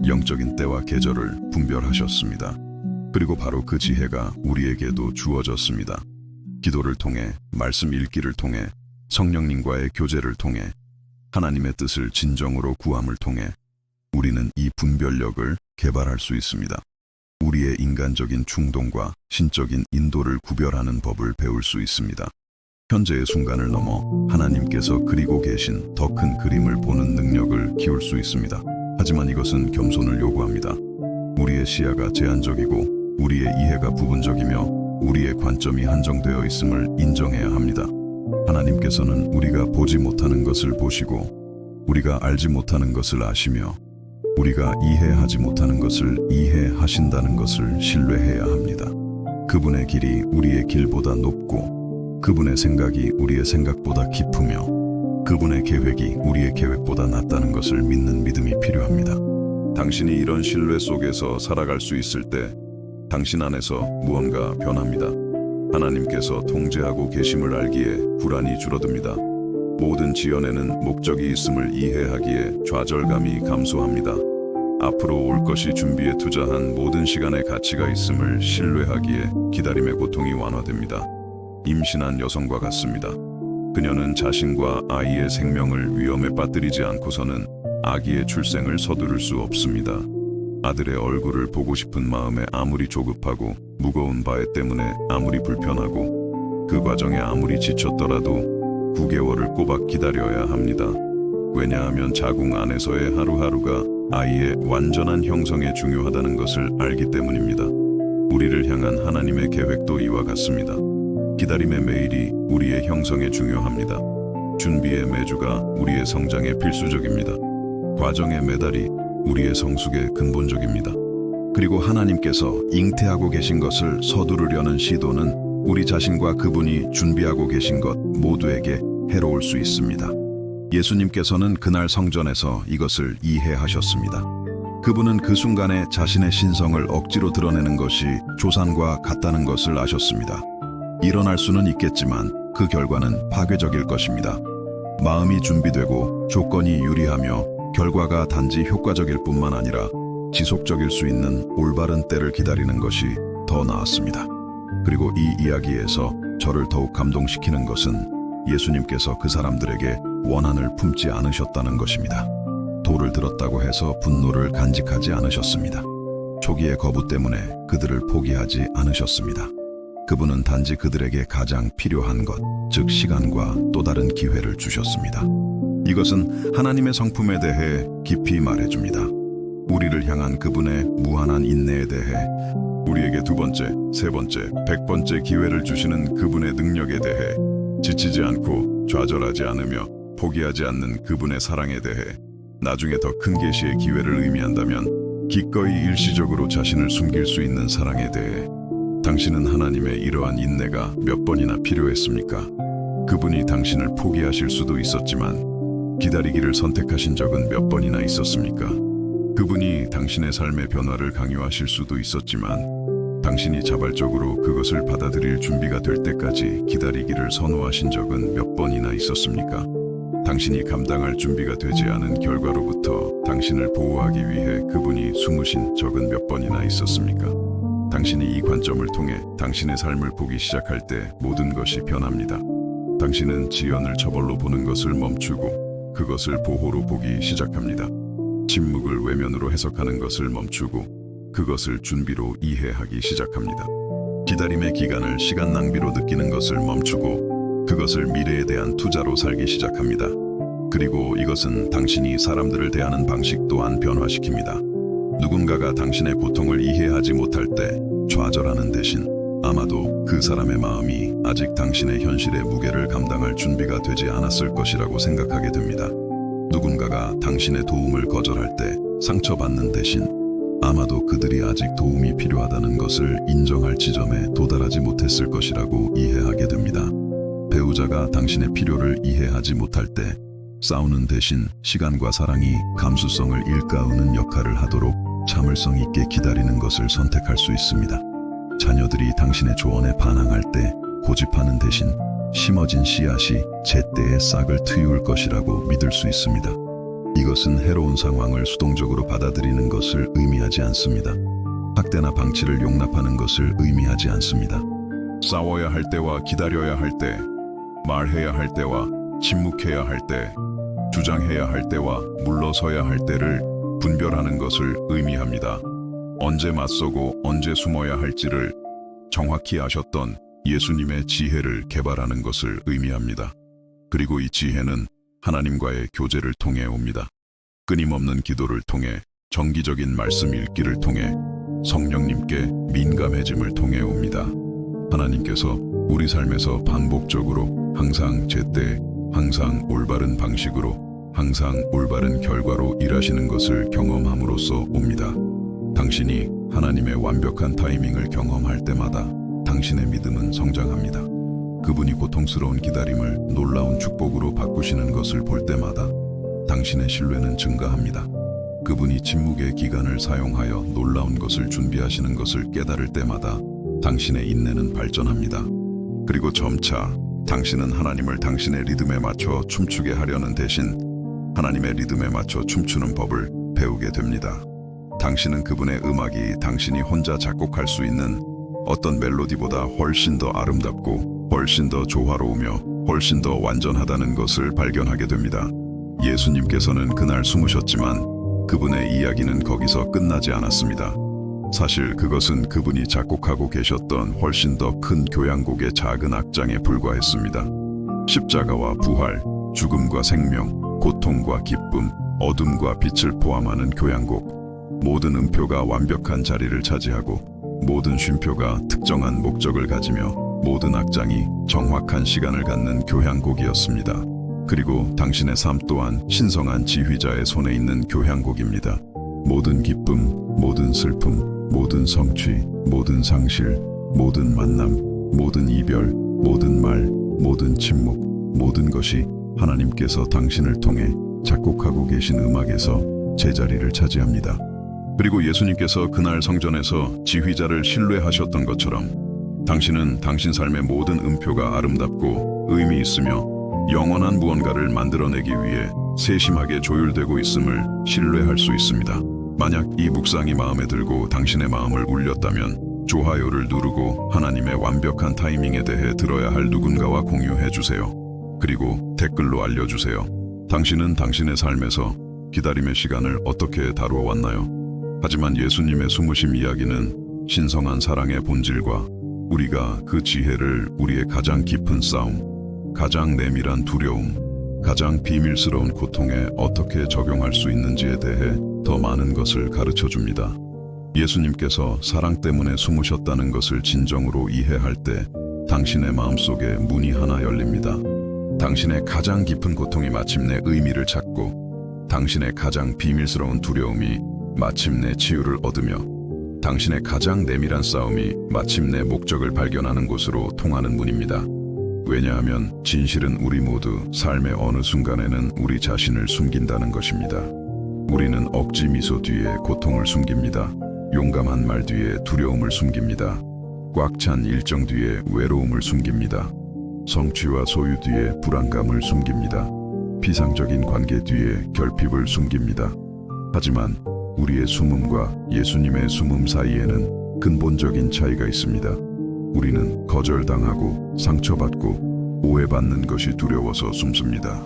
[SPEAKER 1] 영적인 때와 계절을 분별하셨습니다. 그리고 바로 그 지혜가 우리에게도 주어졌습니다. 기도를 통해, 말씀 읽기를 통해, 성령님과의 교제를 통해, 하나님의 뜻을 진정으로 구함을 통해 우리는 이 분별력을 개발할 수 있습니다. 우리의 인간적인 충동과 신적인 인도를 구별하는 법을 배울 수 있습니다. 현재의 순간을 넘어 하나님께서 그리고 계신 더 큰 그림을 보는 능력을 키울 수 있습니다. 하지만 이것은 겸손을 요구합니다. 우리의 시야가 제한적이고 우리의 이해가 부분적이며 우리의 관점이 한정되어 있음을 인정해야 합니다. 하나님께서는 우리가 보지 못하는 것을 보시고 우리가 알지 못하는 것을 아시며 우리가 이해하지 못하는 것을 이해하신다는 것을 신뢰해야 합니다. 그분의 길이 우리의 길보다 높고 그분의 생각이 우리의 생각보다 깊으며 그분의 계획이 우리의 계획보다 낫다는 것을 믿는 믿음이 필요합니다. 당신이 이런 신뢰 속에서 살아갈 수 있을 때 당신 안에서 무언가 변합니다. 하나님께서 통제하고 계심을 알기에 불안이 줄어듭니다. 모든 지연에는 목적이 있음을 이해하기에 좌절감이 감소합니다. 앞으로 올 것이 준비에 투자한 모든 시간의 가치가 있음을 신뢰하기에 기다림의 고통이 완화됩니다. 임신한 여성과 같습니다. 그녀는 자신과 아이의 생명을 위험에 빠뜨리지 않고서는 아기의 출생을 서두를 수 없습니다. 아들의 얼굴을 보고 싶은 마음에 아무리 조급하고 무거운 바에 때문에 아무리 불편하고 그 과정에 아무리 지쳤더라도 9개월을 꼬박 기다려야 합니다. 왜냐하면 자궁 안에서의 하루하루가 아이의 완전한 형성에 중요하다는 것을 알기 때문입니다. 우리를 향한 하나님의 계획도 이와 같습니다. 기다림의 매일이 우리의 형성에 중요합니다. 준비의 매주가 우리의 성장에 필수적입니다. 과정의 매달이 우리의 성숙의 근본적입니다. 그리고 하나님께서 잉태하고 계신 것을 서두르려는 시도는 우리 자신과 그분이 준비하고 계신 것 모두에게 해로울 수 있습니다. 예수님께서는 그날 성전에서 이것을 이해하셨습니다. 그분은 그 순간에 자신의 신성을 억지로 드러내는 것이 조산과 같다는 것을 아셨습니다. 일어날 수는 있겠지만 그 결과는 파괴적일 것입니다. 마음이 준비되고 조건이 유리하며 결과가 단지 효과적일 뿐만 아니라 지속적일 수 있는 올바른 때를 기다리는 것이 더 나았습니다. 그리고 이 이야기에서 저를 더욱 감동시키는 것은 예수님께서 그 사람들에게 원한을 품지 않으셨다는 것입니다. 돌을 들었다고 해서 분노를 간직하지 않으셨습니다. 초기의 거부 때문에 그들을 포기하지 않으셨습니다. 그분은 단지 그들에게 가장 필요한 것, 즉 시간과 또 다른 기회를 주셨습니다. 이것은 하나님의 성품에 대해 깊이 말해줍니다. 우리를 향한 그분의 무한한 인내에 대해, 우리에게 2번째, 3번째, 100번째 기회를 주시는 그분의 능력에 대해, 지치지 않고 좌절하지 않으며 포기하지 않는 그분의 사랑에 대해, 나중에 더 큰 계시의 기회를 의미한다면 기꺼이 일시적으로 자신을 숨길 수 있는 사랑에 대해, 당신은 하나님의 이러한 인내가 몇 번이나 필요했습니까? 그분이 당신을 포기하실 수도 있었지만 기다리기를 선택하신 적은 몇 번이나 있었습니까? 그분이 당신의 삶의 변화를 강요하실 수도 있었지만 당신이 자발적으로 그것을 받아들일 준비가 될 때까지 기다리기를 선호하신 적은 몇 번이나 있었습니까? 당신이 감당할 준비가 되지 않은 결과로부터 당신을 보호하기 위해 그분이 숨으신 적은 몇 번이나 있었습니까? 당신이 이 관점을 통해 당신의 삶을 보기 시작할 때 모든 것이 변합니다. 당신은 지연을 처벌로 보는 것을 멈추고 그것을 보호로 보기 시작합니다. 침묵을 외면으로 해석하는 것을 멈추고 그것을 준비로 이해하기 시작합니다. 기다림의 기간을 시간 낭비로 느끼는 것을 멈추고 그것을 미래에 대한 투자로 살기 시작합니다. 그리고 이것은 당신이 사람들을 대하는 방식 또한 변화시킵니다. 누군가가 당신의 고통을 이해하지 못할 때 좌절하는 대신 아마도 그 사람의 마음이 아직 당신의 현실의 무게를 감당할 준비가 되지 않았을 것이라고 생각하게 됩니다. 누군가가 당신의 도움을 거절할 때 상처받는 대신 아마도 그들이 아직 도움이 필요하다는 것을 인정할 지점에 도달하지 못했을 것이라고 이해하게 됩니다. 배우자가 당신의 필요를 이해하지 못할 때 싸우는 대신 시간과 사랑이 감수성을 일깨우는 역할을 하도록 참을성 있게 기다리는 것을 선택할 수 있습니다. 자녀들이 당신의 조언에 반항할 때 고집하는 대신 심어진 씨앗이 제때에 싹을 트이울 것이라고 믿을 수 있습니다. 이것은 해로운 상황을 수동적으로 받아들이는 것을 의미하지 않습니다. 학대나 방치를 용납하는 것을 의미하지 않습니다. 싸워야 할 때와 기다려야 할 때, 말해야 할 때와 침묵해야 할 때, 주장해야 할 때와 물러서야 할 때를 분별하는 것을 의미합니다. 언제 맞서고 언제 숨어야 할지를 정확히 아셨던 예수님의 지혜를 개발하는 것을 의미합니다. 그리고 이 지혜는 하나님과의 교제를 통해 옵니다. 끊임없는 기도를 통해, 정기적인 말씀 읽기를 통해, 성령님께 민감해짐을 통해 옵니다. 하나님께서 우리 삶에서 반복적으로 항상 제때, 항상 올바른 방식으로, 항상 올바른 결과로 일하시는 것을 경험함으로써 옵니다. 당신이 하나님의 완벽한 타이밍을 경험할 때마다 당신의 믿음은 성장합니다. 그분이 고통스러운 기다림을 놀라운 축복으로 바꾸시는 것을 볼 때마다 당신의 신뢰는 증가합니다. 그분이 침묵의 기간을 사용하여 놀라운 것을 준비하시는 것을 깨달을 때마다 당신의 인내는 발전합니다. 그리고 점차 당신은 하나님을 당신의 리듬에 맞춰 춤추게 하려는 대신 하나님의 리듬에 맞춰 춤추는 법을 배우게 됩니다. 당신은 그분의 음악이 당신이 혼자 작곡할 수 있는 어떤 멜로디보다 훨씬 더 아름답고 훨씬 더 조화로우며 훨씬 더 완전하다는 것을 발견하게 됩니다. 예수님께서는 그날 숨으셨지만 그분의 이야기는 거기서 끝나지 않았습니다. 사실 그것은 그분이 작곡하고 계셨던 훨씬 더 큰 교향곡의 작은 악장에 불과했습니다. 십자가와 부활, 죽음과 생명, 고통과 기쁨, 어둠과 빛을 포함하는 교향곡. 모든 음표가 완벽한 자리를 차지하고 모든 쉼표가 특정한 목적을 가지며 모든 악장이 정확한 시간을 갖는 교향곡이었습니다. 그리고 당신의 삶 또한 신성한 지휘자의 손에 있는 교향곡입니다. 모든 기쁨, 모든 슬픔, 모든 성취, 모든 상실, 모든 만남, 모든 이별, 모든 말, 모든 침묵, 모든 것이 하나님께서 당신을 통해 작곡하고 계신 음악에서 제자리를 차지합니다. 그리고 예수님께서 그날 성전에서 지휘자를 신뢰하셨던 것처럼 당신은 당신 삶의 모든 음표가 아름답고 의미 있으며 영원한 무언가를 만들어내기 위해 세심하게 조율되고 있음을 신뢰할 수 있습니다. 만약 이 묵상이 마음에 들고 당신의 마음을 울렸다면 좋아요를 누르고 하나님의 완벽한 타이밍에 대해 들어야 할 누군가와 공유해 주세요. 그리고 댓글로 알려주세요. 당신은 당신의 삶에서 기다림의 시간을 어떻게 다루어 왔나요? 하지만 예수님의 숨으심 이야기는 신성한 사랑의 본질과 우리가 그 지혜를 우리의 가장 깊은 싸움, 가장 내밀한 두려움, 가장 비밀스러운 고통에 어떻게 적용할 수 있는지에 대해 더 많은 것을 가르쳐 줍니다. 예수님께서 사랑 때문에 숨으셨다는 것을 진정으로 이해할 때 당신의 마음속에 문이 하나 열립니다. 당신의 가장 깊은 고통이 마침내 의미를 찾고 당신의 가장 비밀스러운 두려움이 마침내 치유를 얻으며 당신의 가장 내밀한 싸움이 마침내 목적을 발견하는 곳으로 통하는 문입니다. 왜냐하면 진실은 우리 모두 삶의 어느 순간에는 우리 자신을 숨긴다는 것입니다. 우리는 억지 미소 뒤에 고통을 숨깁니다. 용감한 말 뒤에 두려움을 숨깁니다. 꽉 찬 일정 뒤에 외로움을 숨깁니다. 성취와 소유 뒤에 불안감을 숨깁니다. 피상적인 관계 뒤에 결핍을 숨깁니다. 하지만 우리의 숨음과 예수님의 숨음 사이에는 근본적인 차이가 있습니다. 우리는 거절당하고 상처받고 오해받는 것이 두려워서 숨습니다.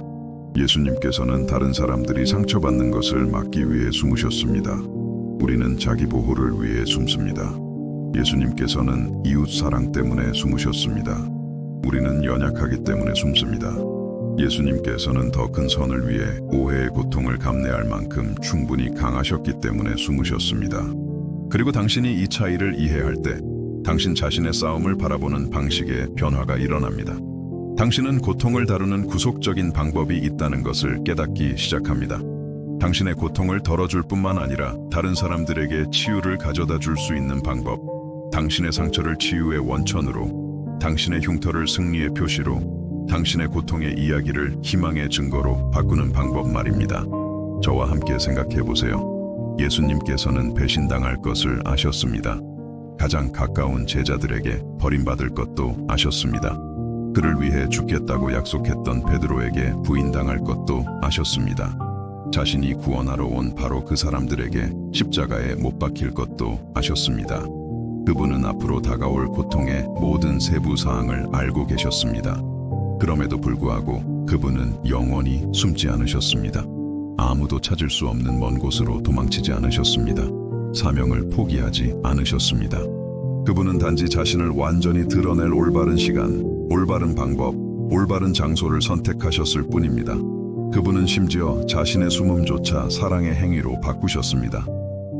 [SPEAKER 1] 예수님께서는 다른 사람들이 상처받는 것을 막기 위해 숨으셨습니다. 우리는 자기 보호를 위해 숨습니다. 예수님께서는 이웃 사랑 때문에 숨으셨습니다. 우리는 연약하기 때문에 숨습니다. 예수님께서는 더 큰 선을 위해 오해의 고통을 감내할 만큼 충분히 강하셨기 때문에 숨으셨습니다. 그리고 당신이 이 차이를 이해할 때 당신 자신의 싸움을 바라보는 방식에 변화가 일어납니다. 당신은 고통을 다루는 구속적인 방법이 있다는 것을 깨닫기 시작합니다. 당신의 고통을 덜어줄 뿐만 아니라 다른 사람들에게 치유를 가져다 줄 수 있는 방법, 당신의 상처를 치유의 원천으로, 당신의 흉터를 승리의 표시로, 당신의 고통의 이야기를 희망의 증거로 바꾸는 방법 말입니다. 저와 함께 생각해 보세요. 예수님께서는 배신당할 것을 아셨습니다. 가장 가까운 제자들에게 버림받을 것도 아셨습니다. 그를 위해 죽겠다고 약속했던 베드로에게 부인당할 것도 아셨습니다. 자신이 구원하러 온 바로 그 사람들에게 십자가에 못 박힐 것도 아셨습니다. 그분은 앞으로 다가올 고통의 모든 세부 사항을 알고 계셨습니다. 그럼에도 불구하고 그분은 영원히 숨지 않으셨습니다. 아무도 찾을 수 없는 먼 곳으로 도망치지 않으셨습니다. 사명을 포기하지 않으셨습니다. 그분은 단지 자신을 완전히 드러낼 올바른 시간, 올바른 방법, 올바른 장소를 선택하셨을 뿐입니다. 그분은 심지어 자신의 숨음조차 사랑의 행위로 바꾸셨습니다.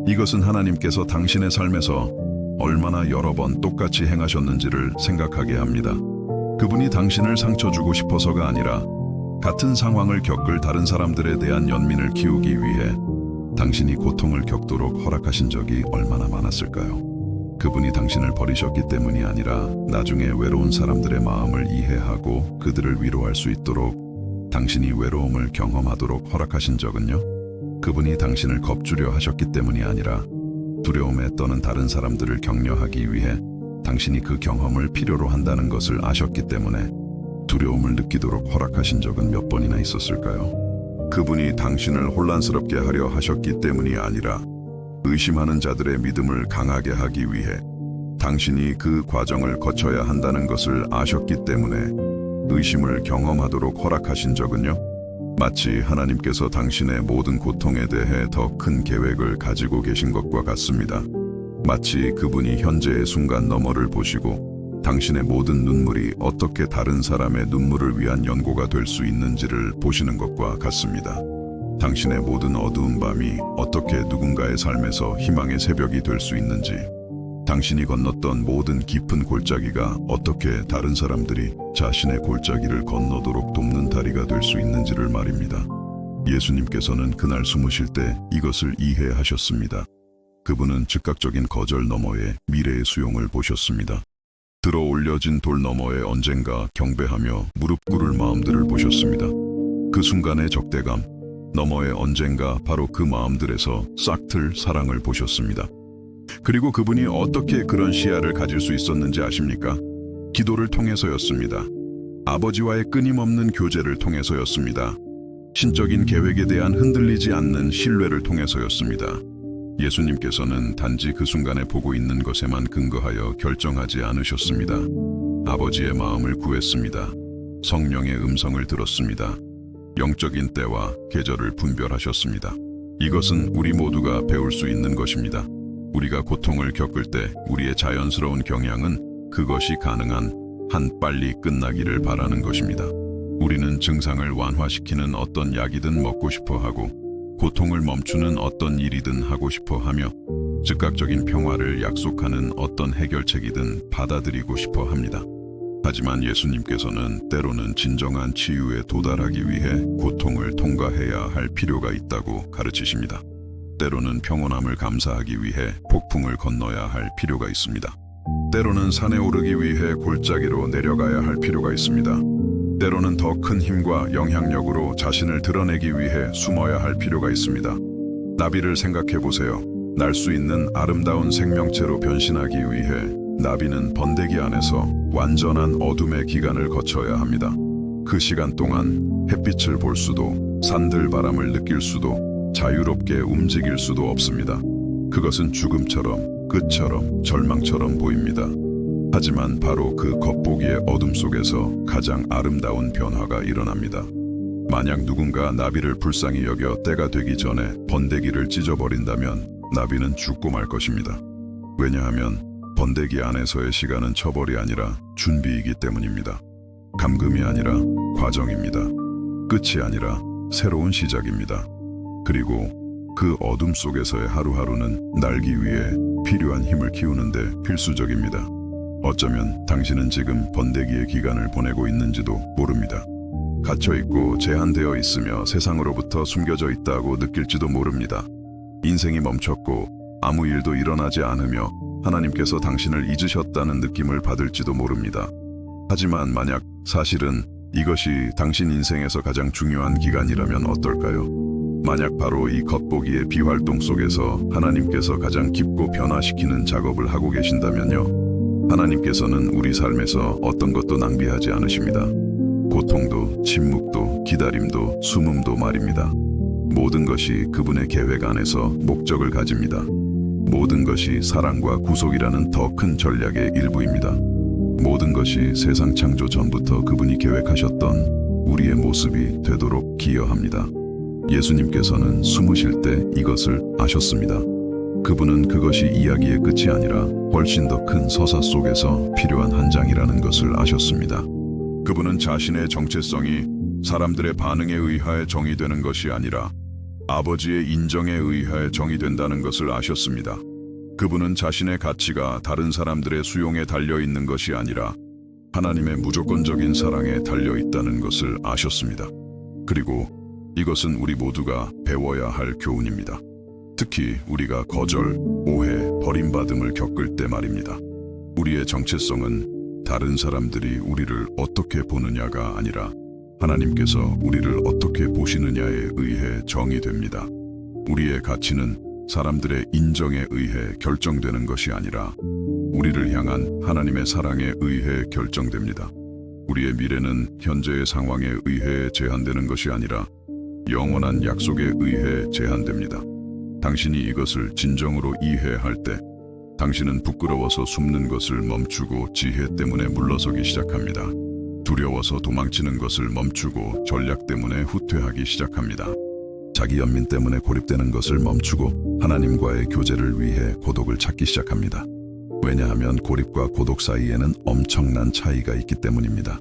[SPEAKER 1] 이것은 하나님께서 당신의 삶에서 얼마나 여러 번 똑같이 행하셨는지를 생각하게 합니다. 그분이 당신을 상처 주고 싶어서가 아니라 같은 상황을 겪을 다른 사람들에 대한 연민을 키우기 위해 당신이 고통을 겪도록 허락하신 적이 얼마나 많았을까요? 그분이 당신을 버리셨기 때문이 아니라 나중에 외로운 사람들의 마음을 이해하고 그들을 위로할 수 있도록 당신이 외로움을 경험하도록 허락하신 적은요? 그분이 당신을 겁주려 하셨기 때문이 아니라 두려움에 떠는 다른 사람들을 격려하기 위해 당신이 그 경험을 필요로 한다는 것을 아셨기 때문에 두려움을 느끼도록 허락하신 적은 몇 번이나 있었을까요? 그분이 당신을 혼란스럽게 하려 하셨기 때문이 아니라 의심하는 자들의 믿음을 강하게 하기 위해 당신이 그 과정을 거쳐야 한다는 것을 아셨기 때문에 의심을 경험하도록 허락하신 적은요? 마치 하나님께서 당신의 모든 고통에 대해 더 큰 계획을 가지고 계신 것과 같습니다. 마치 그분이 현재의 순간 너머를 보시고 당신의 모든 눈물이 어떻게 다른 사람의 눈물을 위한 연고가 될 수 있는지를 보시는 것과 같습니다. 당신의 모든 어두운 밤이 어떻게 누군가의 삶에서 희망의 새벽이 될 수 있는지, 당신이 건넜던 모든 깊은 골짜기가 어떻게 다른 사람들이 자신의 골짜기를 건너도록 돕는 다리가 될 수 있는지를 말입니다. 예수님께서는 그날 숨으실 때 이것을 이해하셨습니다. 그분은 즉각적인 거절 너머의 미래의 수용을 보셨습니다. 들어 올려진 돌 너머에 언젠가 경배하며 무릎 꿇을 마음들을 보셨습니다. 그 순간의 적대감 너머에 언젠가 바로 그 마음들에서 싹틀 사랑을 보셨습니다. 그리고 그분이 어떻게 그런 시야를 가질 수 있었는지 아십니까? 기도를 통해서였습니다. 아버지와의 끊임없는 교제를 통해서였습니다. 신적인 계획에 대한 흔들리지 않는 신뢰를 통해서였습니다. 예수님께서는 단지 그 순간에 보고 있는 것에만 근거하여 결정하지 않으셨습니다. 아버지의 마음을 구했습니다. 성령의 음성을 들었습니다. 영적인 때와 계절을 분별하셨습니다. 이것은 우리 모두가 배울 수 있는 것입니다. 우리가 고통을 겪을 때 우리의 자연스러운 경향은 그것이 가능한 한 빨리 끝나기를 바라는 것입니다. 우리는 증상을 완화시키는 어떤 약이든 먹고 싶어 하고 고통을 멈추는 어떤 일이든 하고 싶어 하며 즉각적인 평화를 약속하는 어떤 해결책이든 받아들이고 싶어 합니다. 하지만 예수님께서는 때로는 진정한 치유에 도달하기 위해 고통을 통과해야 할 필요가 있다고 가르치십니다. 때로는 평온함을 감사하기 위해 폭풍을 건너야 할 필요가 있습니다. 때로는 산에 오르기 위해 골짜기로 내려가야 할 필요가 있습니다. 때로는 더 큰 힘과 영향력으로 자신을 드러내기 위해 숨어야 할 필요가 있습니다. 나비를 생각해 보세요. 날 수 있는 아름다운 생명체로 변신하기 위해 나비는 번데기 안에서 완전한 어둠의 기간을 거쳐야 합니다. 그 시간 동안 햇빛을 볼 수도, 산들 바람을 느낄 수도, 자유롭게 움직일 수도 없습니다. 그것은 죽음처럼, 끝처럼, 절망처럼 보입니다. 하지만 바로 그 겉보기의 어둠 속에서 가장 아름다운 변화가 일어납니다. 만약 누군가 나비를 불쌍히 여겨 때가 되기 전에 번데기를 찢어버린다면 나비는 죽고 말 것입니다. 왜냐하면 번데기 안에서의 시간은 처벌이 아니라 준비이기 때문입니다. 감금이 아니라 과정입니다. 끝이 아니라 새로운 시작입니다. 그리고 그 어둠 속에서의 하루하루는 날기 위해 필요한 힘을 키우는데 필수적입니다. 어쩌면 당신은 지금 번데기의 기간을 보내고 있는지도 모릅니다. 갇혀있고 제한되어 있으며 세상으로부터 숨겨져 있다고 느낄지도 모릅니다. 인생이 멈췄고 아무 일도 일어나지 않으며 하나님께서 당신을 잊으셨다는 느낌을 받을지도 모릅니다. 하지만 만약 사실은 이것이 당신 인생에서 가장 중요한 기간이라면 어떨까요? 만약 바로 이 겉보기의 비활동 속에서 하나님께서 가장 깊고 변화시키는 작업을 하고 계신다면요. 하나님께서는 우리 삶에서 어떤 것도 낭비하지 않으십니다. 고통도, 침묵도, 기다림도, 숨음도 말입니다. 모든 것이 그분의 계획 안에서 목적을 가집니다. 모든 것이 사랑과 구속이라는 더 큰 전략의 일부입니다. 모든 것이 세상 창조 전부터 그분이 계획하셨던 우리의 모습이 되도록 기여합니다. 예수님께서는 숨으실 때 이것을 아셨습니다. 그분은 그것이 이야기의 끝이 아니라 훨씬 더 큰 서사 속에서 필요한 한 장이라는 것을 아셨습니다. 그분은 자신의 정체성이 사람들의 반응에 의하여 정의되는 것이 아니라 아버지의 인정에 의하여 정의된다는 것을 아셨습니다. 그분은 자신의 가치가 다른 사람들의 수용에 달려있는 것이 아니라 하나님의 무조건적인 사랑에 달려있다는 것을 아셨습니다. 그리고 이것은 우리 모두가 배워야 할 교훈입니다. 특히 우리가 거절, 오해, 버림받음을 겪을 때 말입니다. 우리의 정체성은 다른 사람들이 우리를 어떻게 보느냐가 아니라 하나님께서 우리를 어떻게 보시느냐에 의해 정의됩니다. 우리의 가치는 사람들의 인정에 의해 결정되는 것이 아니라 우리를 향한 하나님의 사랑에 의해 결정됩니다. 우리의 미래는 현재의 상황에 의해 제한되는 것이 아니라 영원한 약속에 의해 제한됩니다. 당신이 이것을 진정으로 이해할 때 당신은 부끄러워서 숨는 것을 멈추고 지혜 때문에 물러서기 시작합니다. 두려워서 도망치는 것을 멈추고 전략 때문에 후퇴하기 시작합니다. 자기 연민 때문에 고립되는 것을 멈추고 하나님과의 교제를 위해 고독을 찾기 시작합니다. 왜냐하면 고립과 고독 사이에는 엄청난 차이가 있기 때문입니다.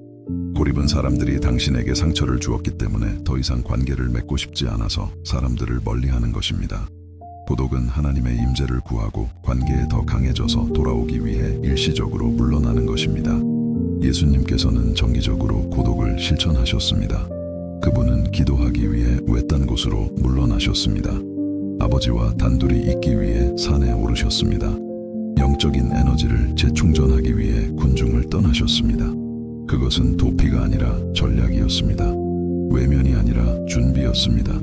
[SPEAKER 1] 고립은 사람들이 당신에게 상처를 주었기 때문에 더 이상 관계를 맺고 싶지 않아서 사람들을 멀리하는 것입니다. 고독은 하나님의 임재를 구하고 관계에 더 강해져서 돌아오기 위해 일시적으로 물러나는 것입니다. 예수님께서는 정기적으로 고독을 실천하셨습니다. 그분은 기도하기 위해 외딴 곳으로 물러나셨습니다. 아버지와 단둘이 있기 위해 산에 오르셨습니다. 영적인 에너지를 재충전하기 위해 군중을 떠나셨습니다. 그것은 도피가 아니라 전략이었습니다. 외면이 아니라 준비였습니다.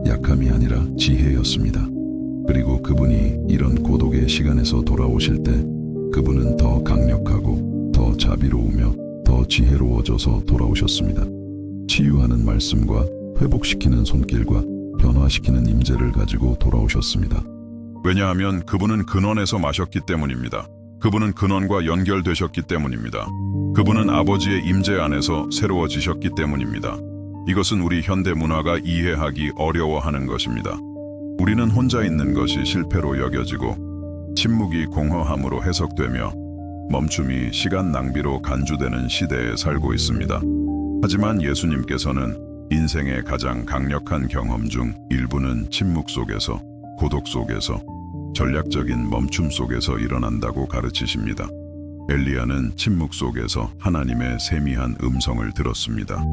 [SPEAKER 1] 약함이 아니라 지혜였습니다. 그리고 그분이 이런 고독의 시간에서 돌아오실 때 그분은 더 강력하고 더 자비로우며 더 지혜로워져서 돌아오셨습니다. 치유하는 말씀과 회복시키는 손길과 변화시키는 임재를 가지고 돌아오셨습니다. 왜냐하면 그분은 근원에서 마셨기 때문입니다. 그분은 근원과 연결되셨기 때문입니다. 그분은 아버지의 임재 안에서 새로워지셨기 때문입니다. 이것은 우리 현대 문화가 이해하기 어려워하는 것입니다. 우리는 혼자 있는 것이 실패로 여겨지고 침묵이 공허함으로 해석되며 멈춤이 시간 낭비로 간주되는 시대에 살고 있습니다. 하지만 예수님께서는 인생의 가장 강력한 경험 중 일부는 침묵 속에서, 고독 속에서, 전략적인 멈춤 속에서 일어난다고 가르치십니다. 엘리야는 침묵 속에서 하나님의 세미한 음성을 들었습니다.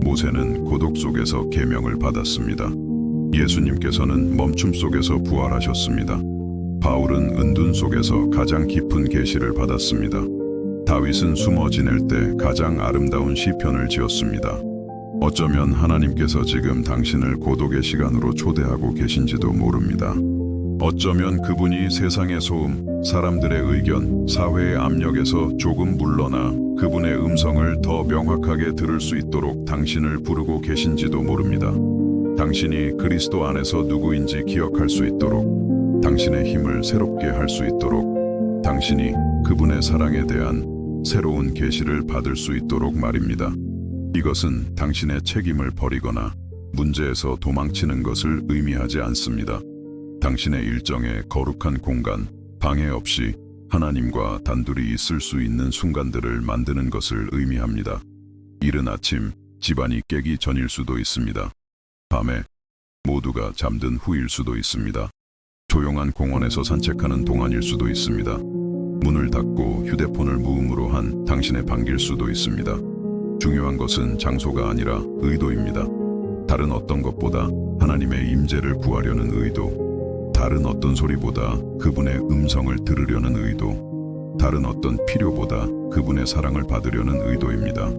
[SPEAKER 1] 모세는 고독 속에서 계명을 받았습니다. 예수님께서는 멈춤 속에서 부활하셨습니다. 바울은 은둔 속에서 가장 깊은 계시를 받았습니다. 다윗은 숨어 지낼 때 가장 아름다운 시편을 지었습니다. 어쩌면 하나님께서 지금 당신을 고독의 시간으로 초대하고 계신지도 모릅니다. 어쩌면 그분이 세상의 소음, 사람들의 의견, 사회의 압력에서 조금 물러나 그분의 음성을 더 명확하게 들을 수 있도록 당신을 부르고 계신지도 모릅니다. 당신이 그리스도 안에서 누구인지 기억할 수 있도록, 당신의 힘을 새롭게 할 수 있도록, 당신이 그분의 사랑에 대한 새로운 계시를 받을 수 있도록 말입니다. 이것은 당신의 책임을 버리거나 문제에서 도망치는 것을 의미하지 않습니다. 당신의 일정에 거룩한 공간, 방해 없이 하나님과 단둘이 있을 수 있는 순간들을 만드는 것을 의미합니다. 이른 아침, 집안이 깨기 전일 수도 있습니다. 밤에 모두가 잠든 후일 수도 있습니다. 조용한 공원에서 산책하는 동안일 수도 있습니다. 문을 닫고 휴대폰을 무음으로 한 당신의 방길 수도 있습니다. 중요한 것은 장소가 아니라 의도입니다. 다른 어떤 것보다 하나님의 임재를 구하려는 의도, 다른 어떤 소리보다 그분의 음성을 들으려는 의도, 다른 어떤 필요보다 그분의 사랑을 받으려는 의도입니다.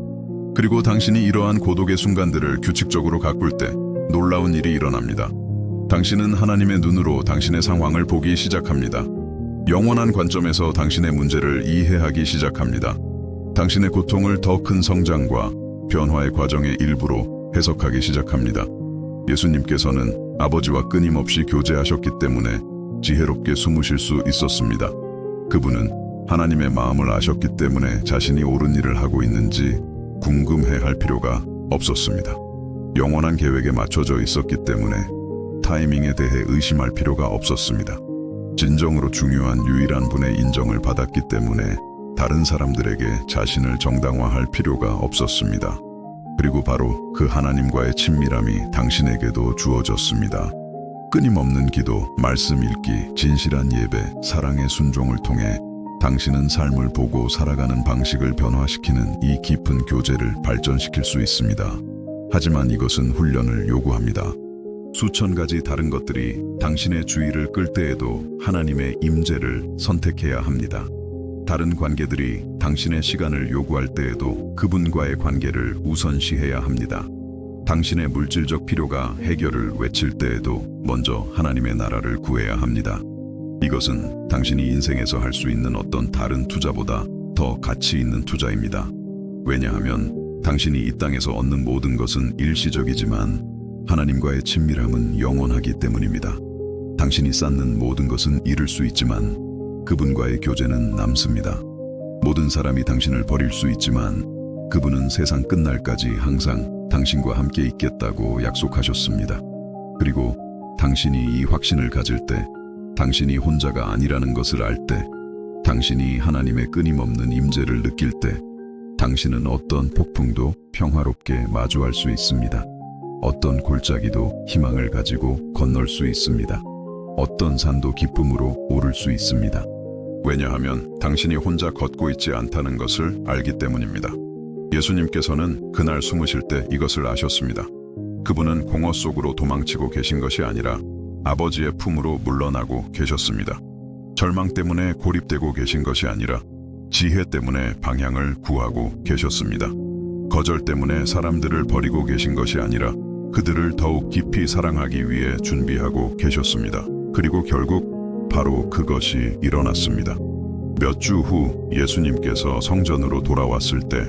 [SPEAKER 1] 그리고 당신이 이러한 고독의 순간들을 규칙적으로 가꿀 때 놀라운 일이 일어납니다. 당신은 하나님의 눈으로 당신의 상황을 보기 시작합니다. 영원한 관점에서 당신의 문제를 이해하기 시작합니다. 당신의 고통을 더 큰 성장과 변화의 과정의 일부로 해석하기 시작합니다. 예수님께서는 아버지와 끊임없이 교제하셨기 때문에 지혜롭게 숨으실 수 있었습니다. 그분은 하나님의 마음을 아셨기 때문에 자신이 옳은 일을 하고 있는지 궁금해할 필요가 없었습니다. 영원한 계획에 맞춰져 있었기 때문에 타이밍에 대해 의심할 필요가 없었습니다. 진정으로 중요한 유일한 분의 인정을 받았기 때문에 다른 사람들에게 자신을 정당화할 필요가 없었습니다. 그리고 바로 그 하나님과의 친밀함이 당신에게도 주어졌습니다. 끊임없는 기도, 말씀 읽기, 진실한 예배, 사랑의 순종을 통해 당신은 삶을 보고 살아가는 방식을 변화시키는 이 깊은 교제를 발전시킬 수 있습니다. 하지만 이것은 훈련을 요구합니다. 수천 가지 다른 것들이 당신의 주의를 끌 때에도 하나님의 임재를 선택해야 합니다. 다른 관계들이 당신의 시간을 요구할 때에도 그분과의 관계를 우선시해야 합니다. 당신의 물질적 필요가 해결을 외칠 때에도 먼저 하나님의 나라를 구해야 합니다. 이것은 당신이 인생에서 할 수 있는 어떤 다른 투자보다 더 가치 있는 투자입니다. 왜냐하면 당신이 이 땅에서 얻는 모든 것은 일시적이지만 하나님과의 친밀함은 영원하기 때문입니다. 당신이 쌓는 모든 것은 잃을 수 있지만 그분과의 교제는 남습니다. 모든 사람이 당신을 버릴 수 있지만 그분은 세상 끝날까지 항상 당신과 함께 있겠다고 약속하셨습니다. 그리고 당신이 이 확신을 가질 때, 당신이 혼자가 아니라는 것을 알 때, 당신이 하나님의 끊임없는 임재를 느낄 때, 당신은 어떤 폭풍도 평화롭게 마주할 수 있습니다. 어떤 골짜기도 희망을 가지고 건널 수 있습니다. 어떤 산도 기쁨으로 오를 수 있습니다. 왜냐하면 당신이 혼자 걷고 있지 않다는 것을 알기 때문입니다. 예수님께서는 그날 숨으실 때 이것을 아셨습니다. 그분은 공허 속으로 도망치고 계신 것이 아니라 아버지의 품으로 물러나고 계셨습니다. 절망 때문에 고립되고 계신 것이 아니라 지혜 때문에 방향을 구하고 계셨습니다. 거절 때문에 사람들을 버리고 계신 것이 아니라 그들을 더욱 깊이 사랑하기 위해 준비하고 계셨습니다. 그리고 결국 바로 그것이 일어났습니다. 몇 주 후 예수님께서 성전으로 돌아왔을 때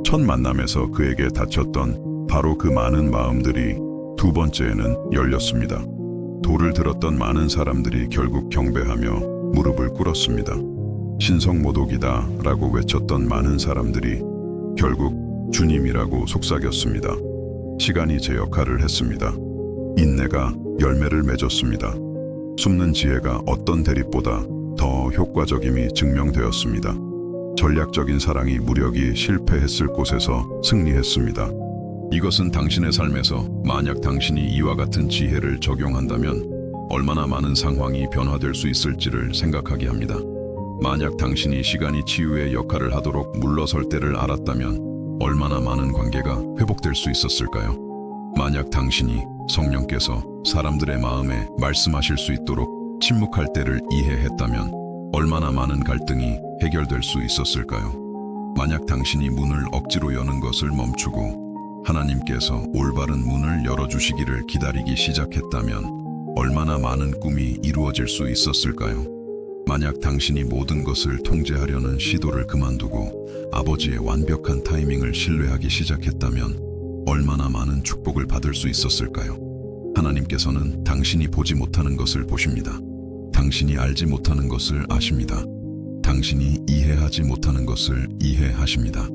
[SPEAKER 1] 첫 만남에서 그에게 닫혔던 바로 그 많은 마음들이 두 번째에는 열렸습니다. 돌을 들었던 많은 사람들이 결국 경배하며 무릎을 꿇었습니다. 신성모독이다 라고 외쳤던 많은 사람들이 결국 주님이라고 속삭였습니다. 시간이 제 역할을 했습니다. 인내가 열매를 맺었습니다. 숨는 지혜가 어떤 대립보다 더 효과적임이 증명되었습니다. 전략적인 사랑이 무력이 실패했을 곳에서 승리했습니다. 이것은 당신의 삶에서 만약 당신이 이와 같은 지혜를 적용한다면 얼마나 많은 상황이 변화될 수 있을지를 생각하게 합니다. 만약 당신이 시간이 치유의 역할을 하도록 물러설 때를 알았다면 얼마나 많은 관계가 회복될 수 있었을까요? 만약 당신이 성령께서 사람들의 마음에 말씀하실 수 있도록 침묵할 때를 이해했다면 얼마나 많은 갈등이 해결될 수 있었을까요? 만약 당신이 문을 억지로 여는 것을 멈추고 하나님께서 올바른 문을 열어주시기를 기다리기 시작했다면 얼마나 많은 꿈이 이루어질 수 있었을까요? 만약 당신이 모든 것을 통제하려는 시도를 그만두고 아버지의 완벽한 타이밍을 신뢰하기 시작했다면 얼마나 많은 축복을 받을 수 있었을까요? 하나님께서는 당신이 보지 못하는 것을 보십니다. 당신이 알지 못하는 것을 아십니다. 당신이 이해하지 못하는 것을 이해하십니다.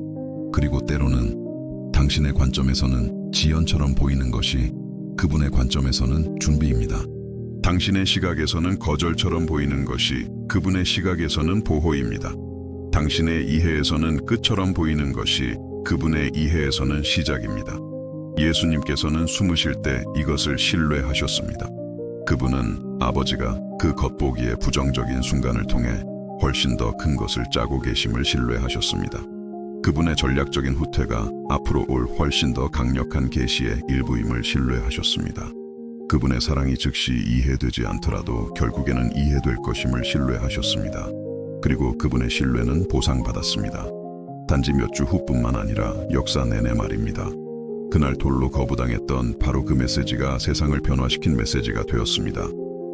[SPEAKER 1] 그리고 때로는 당신의 관점에서는 지연처럼 보이는 것이 그분의 관점에서는 준비입니다. 당신의 시각에서는 거절처럼 보이는 것이 그분의 시각에서는 보호입니다. 당신의 이해에서는 끝처럼 보이는 것이 그분의 이해에서는 시작입니다. 예수님께서는 숨으실 때 이것을 신뢰하셨습니다. 그분은 아버지가 그 겉보기의 부정적인 순간을 통해 훨씬 더 큰 것을 짜고 계심을 신뢰하셨습니다. 그분의 전략적인 후퇴가 앞으로 올 훨씬 더 강력한 계시의 일부임을 신뢰하셨습니다. 그분의 사랑이 즉시 이해되지 않더라도 결국에는 이해될 것임을 신뢰하셨습니다. 그리고 그분의 신뢰는 보상받았습니다. 단지 몇 주 후뿐만 아니라 역사 내내 말입니다. 그날 돌로 거부당했던 바로 그 메시지가 세상을 변화시킨 메시지가 되었습니다.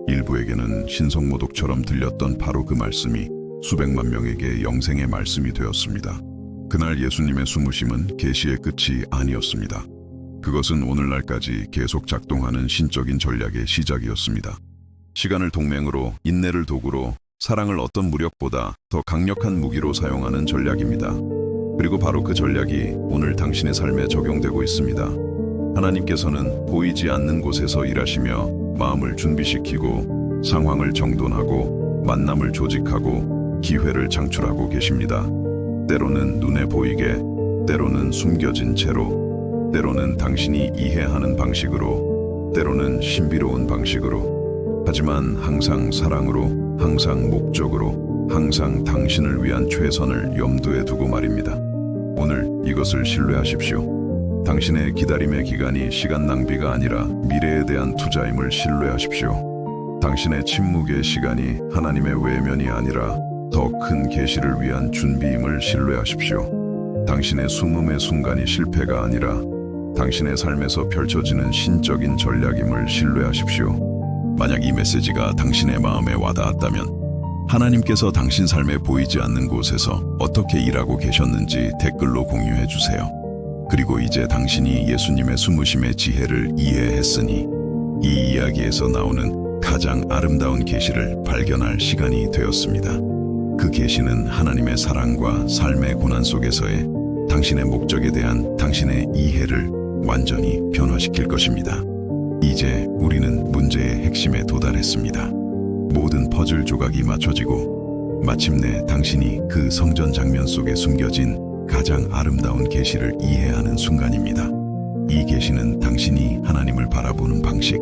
[SPEAKER 1] 일부에게는 신성모독처럼 들렸던 바로 그 말씀이 수백만 명에게 영생의 말씀이 되었습니다. 그날 예수님의 숨으심은 계시의 끝이 아니었습니다. 그것은 오늘날까지 계속 작동하는 신적인 전략의 시작이었습니다. 시간을 동맹으로, 인내를 도구로, 사랑을 어떤 무력보다 더 강력한 무기로 사용하는 전략입니다. 그리고 바로 그 전략이 오늘 당신의 삶에 적용되고 있습니다. 하나님께서는 보이지 않는 곳에서 일하시며 마음을 준비시키고 상황을 정돈하고 만남을 조직하고 기회를 창출하고 계십니다. 때로는 눈에 보이게, 때로는 숨겨진 채로, 때로는 당신이 이해하는 방식으로, 때로는 신비로운 방식으로, 하지만 항상 사랑으로, 항상 목적으로, 항상 당신을 위한 최선을 염두에 두고 말입니다. 오늘 이것을 신뢰하십시오. 당신의 기다림의 기간이 시간 낭비가 아니라 미래에 대한 투자임을 신뢰하십시오. 당신의 침묵의 시간이 하나님의 외면이 아니라 더 큰 계시를 위한 준비임을 신뢰하십시오. 당신의 숨음의 순간이 실패가 아니라 당신의 삶에서 펼쳐지는 신적인 전략임을 신뢰하십시오. 만약 이 메시지가 당신의 마음에 와닿았다면 하나님께서 당신 삶에 보이지 않는 곳에서 어떻게 일하고 계셨는지 댓글로 공유해 주세요. 그리고 이제 당신이 예수님의 숨으심의 지혜를 이해했으니 이 이야기에서 나오는 가장 아름다운 계시를 발견할 시간이 되었습니다. 그 계시는 하나님의 사랑과 삶의 고난 속에서의 당신의 목적에 대한 당신의 이해를 완전히 변화시킬 것입니다. 이제 우리는 문제의 핵심에 도달했습니다. 모든 퍼즐 조각이 맞춰지고 마침내 당신이 그 성전 장면 속에 숨겨진 가장 아름다운 계시를 이해하는 순간입니다. 이 계시는 당신이 하나님을 바라보는 방식,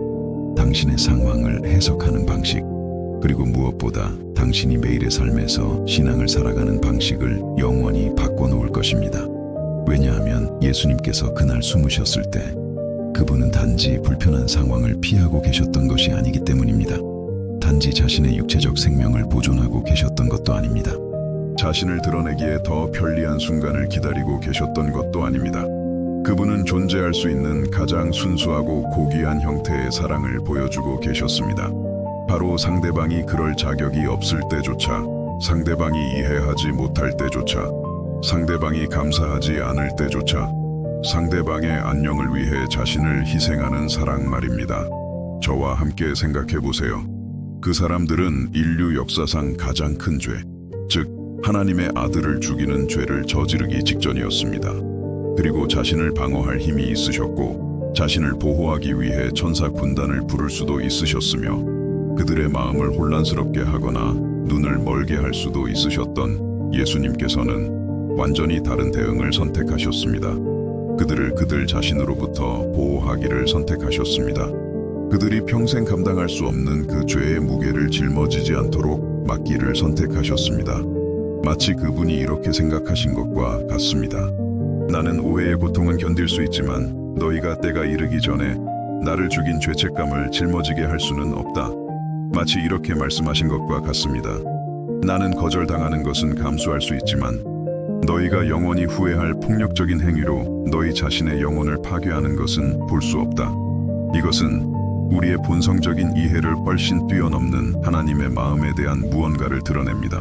[SPEAKER 1] 당신의 상황을 해석하는 방식, 그리고 무엇보다 당신이 매일의 삶에서 신앙을 살아가는 방식을 영원히 바꿔놓을 것입니다. 왜냐하면 예수님께서 그날 숨으셨을 때 그분은 단지 불편한 상황을 피하고 계셨던 것이 아니기 때문입니다. 단지 자신의 육체적 생명을 보존하고 계셨던 것도 아닙니다. 자신을 드러내기에 더 편리한 순간을 기다리고 계셨던 것도 아닙니다. 그분은 존재할 수 있는 가장 순수하고 고귀한 형태의 사랑을 보여주고 계셨습니다. 바로 상대방이 그럴 자격이 없을 때조차, 상대방이 이해하지 못할 때조차, 상대방이 감사하지 않을 때조차 상대방의 안녕을 위해 자신을 희생하는 사랑 말입니다. 저와 함께 생각해 보세요. 그 사람들은 인류 역사상 가장 큰 죄, 즉 하나님의 아들을 죽이는 죄를 저지르기 직전이었습니다. 그리고 자신을 방어할 힘이 있으셨고 자신을 보호하기 위해 천사 군단을 부를 수도 있으셨으며 그들의 마음을 혼란스럽게 하거나 눈을 멀게 할 수도 있으셨던 예수님께서는 완전히 다른 대응을 선택하셨습니다. 그들을 그들 자신으로부터 보호하기를 선택하셨습니다. 그들이 평생 감당할 수 없는 그 죄의 무게를 짊어지지 않도록 막기를 선택하셨습니다. 마치 그분이 이렇게 생각하신 것과 같습니다. 나는 오해의 고통은 견딜 수 있지만 너희가 때가 이르기 전에 나를 죽인 죄책감을 짊어지게 할 수는 없다. 마치 이렇게 말씀하신 것과 같습니다. 나는 거절당하는 것은 감수할 수 있지만 너희가 영원히 후회할 폭력적인 행위로 너희 자신의 영혼을 파괴하는 것은 볼 수 없다. 이것은 우리의 본성적인 이해를 훨씬 뛰어넘는 하나님의 마음에 대한 무언가를 드러냅니다.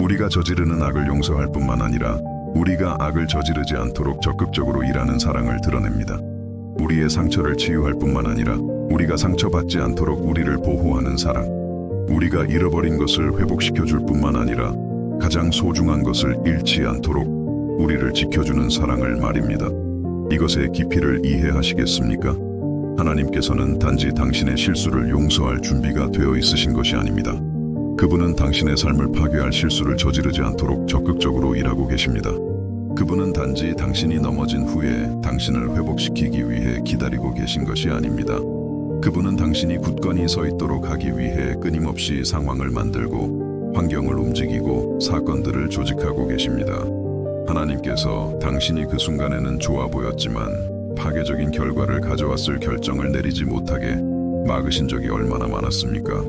[SPEAKER 1] 우리가 저지르는 악을 용서할 뿐만 아니라 우리가 악을 저지르지 않도록 적극적으로 일하는 사랑을 드러냅니다. 우리의 상처를 치유할 뿐만 아니라 우리가 상처받지 않도록 우리를 보호하는 사랑, 우리가 잃어버린 것을 회복시켜 줄 뿐만 아니라 가장 소중한 것을 잃지 않도록 우리를 지켜주는 사랑을 말입니다. 이것의 깊이를 이해하시겠습니까? 하나님께서는 단지 당신의 실수를 용서할 준비가 되어 있으신 것이 아닙니다. 그분은 당신의 삶을 파괴할 실수를 저지르지 않도록 적극적으로 일하고 계십니다. 그분은 단지 당신이 넘어진 후에 당신을 회복시키기 위해 기다리고 계신 것이 아닙니다. 그분은 당신이 굳건히 서 있도록 하기 위해 끊임없이 상황을 만들고 환경을 움직이고 사건들을 조직하고 계십니다. 하나님께서 당신이 그 순간에는 좋아 보였지만 파괴적인 결과를 가져왔을 결정을 내리지 못하게 막으신 적이 얼마나 많았습니까?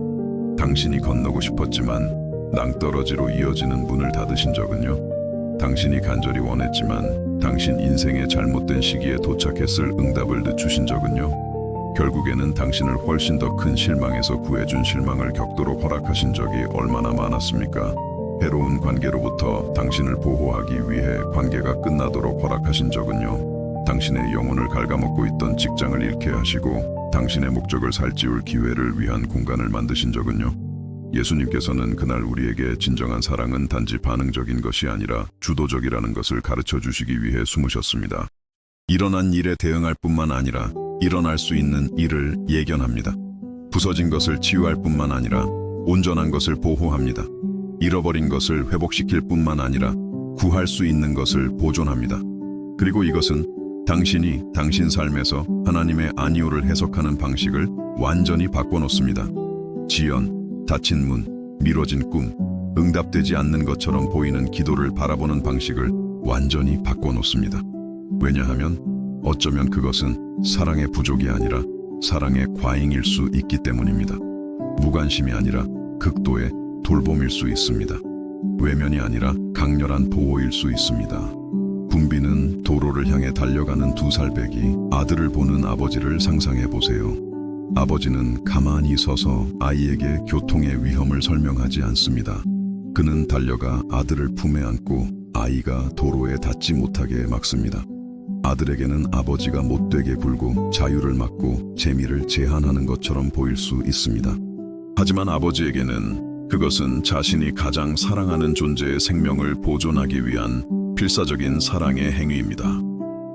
[SPEAKER 1] 당신이 건너고 싶었지만 낭떠러지로 이어지는 문을 닫으신 적은요? 당신이 간절히 원했지만 당신 인생의 잘못된 시기에 도착했을 응답을 늦추신 적은요? 결국에는 당신을 훨씬 더 큰 실망에서 구해준 실망을 겪도록 허락하신 적이 얼마나 많았습니까? 해로운 관계로부터 당신을 보호하기 위해 관계가 끝나도록 허락하신 적은요? 당신의 영혼을 갉아먹고 있던 직장을 잃게 하시고 당신의 목적을 살찌울 기회를 위한 공간을 만드신 적은요? 예수님께서는 그날 우리에게 진정한 사랑은 단지 반응적인 것이 아니라 주도적이라는 것을 가르쳐 주시기 위해 숨으셨습니다. 일어난 일에 대응할 뿐만 아니라 일어날 수 있는 일을 예견합니다. 부서진 것을 치유할 뿐만 아니라 온전한 것을 보호합니다. 잃어버린 것을 회복시킬 뿐만 아니라 구할 수 있는 것을 보존합니다. 그리고 이것은 당신이 당신 삶에서 하나님의 아니오를 해석하는 방식을 완전히 바꿔놓습니다. 지연, 닫힌 문, 미뤄진 꿈, 응답되지 않는 것처럼 보이는 기도를 바라보는 방식을 완전히 바꿔놓습니다. 왜냐하면 어쩌면 그것은 사랑의 부족이 아니라 사랑의 과잉일 수 있기 때문입니다. 무관심이 아니라 극도의 돌봄일 수 있습니다. 외면이 아니라 강렬한 보호일 수 있습니다. 붐비는 도로를 향해 달려가는 2살 배기 아들을 보는 아버지를 상상해 보세요. 아버지는 가만히 서서 아이에게 교통의 위험을 설명하지 않습니다. 그는 달려가 아들을 품에 안고 아이가 도로에 닿지 못하게 막습니다. 아들에게는 아버지가 못되게 굴고 자유를 막고 재미를 제한하는 것처럼 보일 수 있습니다. 하지만 아버지에게는 그것은 자신이 가장 사랑하는 존재의 생명을 보존하기 위한 필사적인 사랑의 행위입니다.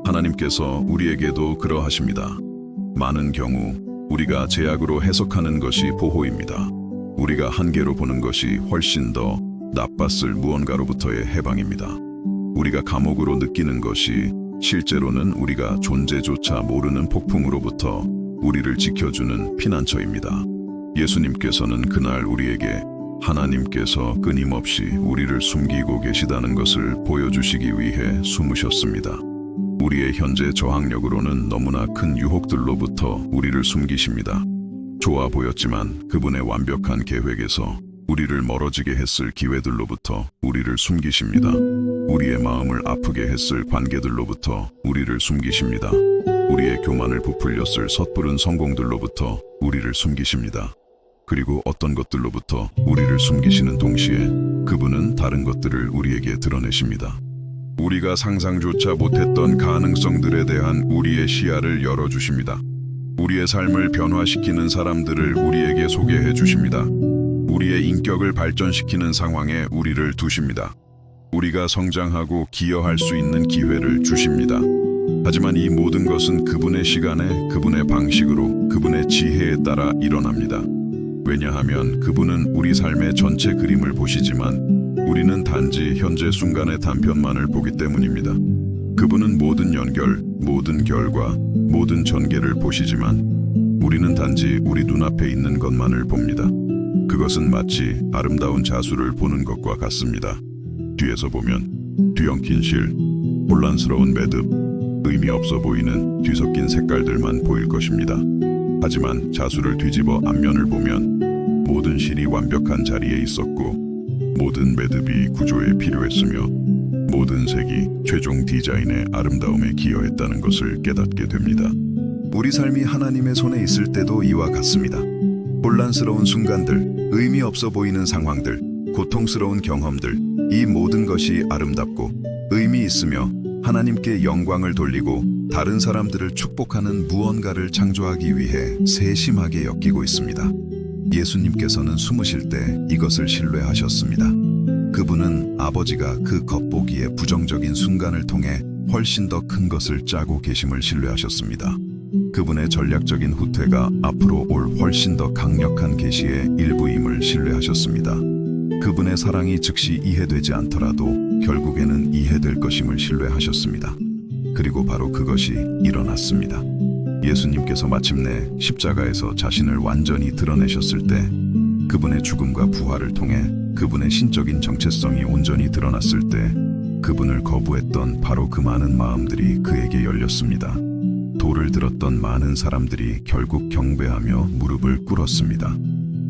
[SPEAKER 1] 하나님께서 우리에게도 그러하십니다. 많은 경우 우리가 제약으로 해석하는 것이 보호입니다. 우리가 한계로 보는 것이 훨씬 더 나빴을 무언가로부터의 해방입니다. 우리가 감옥으로 느끼는 것이 실제로는 우리가 존재조차 모르는 폭풍으로부터 우리를 지켜주는 피난처입니다. 예수님께서는 그날 우리에게 하나님께서 끊임없이 우리를 숨기고 계시다는 것을 보여주시기 위해 숨으셨습니다. 우리의 현재 저항력으로는 너무나 큰 유혹들로부터 우리를 숨기십니다. 좋아 보였지만 그분의 완벽한 계획에서 우리를 멀어지게 했을 기회들로부터 우리를 숨기십니다. 우리의 마음을 아프게 했을 관계들로부터 우리를 숨기십니다. 우리의 교만을 부풀렸을 섣부른 성공들로부터 우리를 숨기십니다. 그리고 어떤 것들로부터 우리를 숨기시는 동시에 그분은 다른 것들을 우리에게 드러내십니다. 우리가 상상조차 못했던 가능성들에 대한 우리의 시야를 열어주십니다. 우리의 삶을 변화시키는 사람들을 우리에게 소개해 주십니다. 우리의 인격을 발전시키는 상황에 우리를 두십니다. 우리가 성장하고 기여할 수 있는 기회를 주십니다. 하지만 이 모든 것은 그분의 시간에, 그분의 방식으로, 그분의 지혜에 따라 일어납니다. 왜냐하면 그분은 우리 삶의 전체 그림을 보시지만 우리는 단지 현재 순간의 단편만을 보기 때문입니다. 그분은 모든 연결, 모든 결과, 모든 전개를 보시지만 우리는 단지 우리 눈앞에 있는 것만을 봅니다. 그것은 마치 아름다운 자수를 보는 것과 같습니다. 뒤에서 보면 뒤엉킨 실, 혼란스러운 매듭, 의미 없어 보이는 뒤섞인 색깔들만 보일 것입니다. 하지만 자수를 뒤집어 앞면을 보면 모든 실이 완벽한 자리에 있었고 모든 매듭이 구조에 필요했으며 모든 색이 최종 디자인의 아름다움에 기여했다는 것을 깨닫게 됩니다. 우리 삶이 하나님의 손에 있을 때도 이와 같습니다. 혼란스러운 순간들, 의미 없어 보이는 상황들, 고통스러운 경험들, 이 모든 것이 아름답고 의미 있으며 하나님께 영광을 돌리고 다른 사람들을 축복하는 무언가를 창조하기 위해 세심하게 엮이고 있습니다. 예수님께서는 숨으실 때 이것을 신뢰하셨습니다. 그분은 아버지가 그 겉보기에 부정적인 순간을 통해 훨씬 더 큰 것을 짜고 계심을 신뢰하셨습니다. 그분의 전략적인 후퇴가 앞으로 올 훨씬 더 강력한 계시의 일부임을 신뢰하셨습니다. 그분의 사랑이 즉시 이해되지 않더라도 결국에는 이해될 것임을 신뢰하셨습니다. 그리고 바로 그것이 일어났습니다. 예수님께서 마침내 십자가에서 자신을 완전히 드러내셨을 때 그분의 죽음과 부활을 통해 그분의 신적인 정체성이 온전히 드러났을 때 그분을 거부했던 바로 그 많은 마음들이 그에게 열렸습니다. 돌을 들었던 많은 사람들이 결국 경배하며 무릎을 꿇었습니다.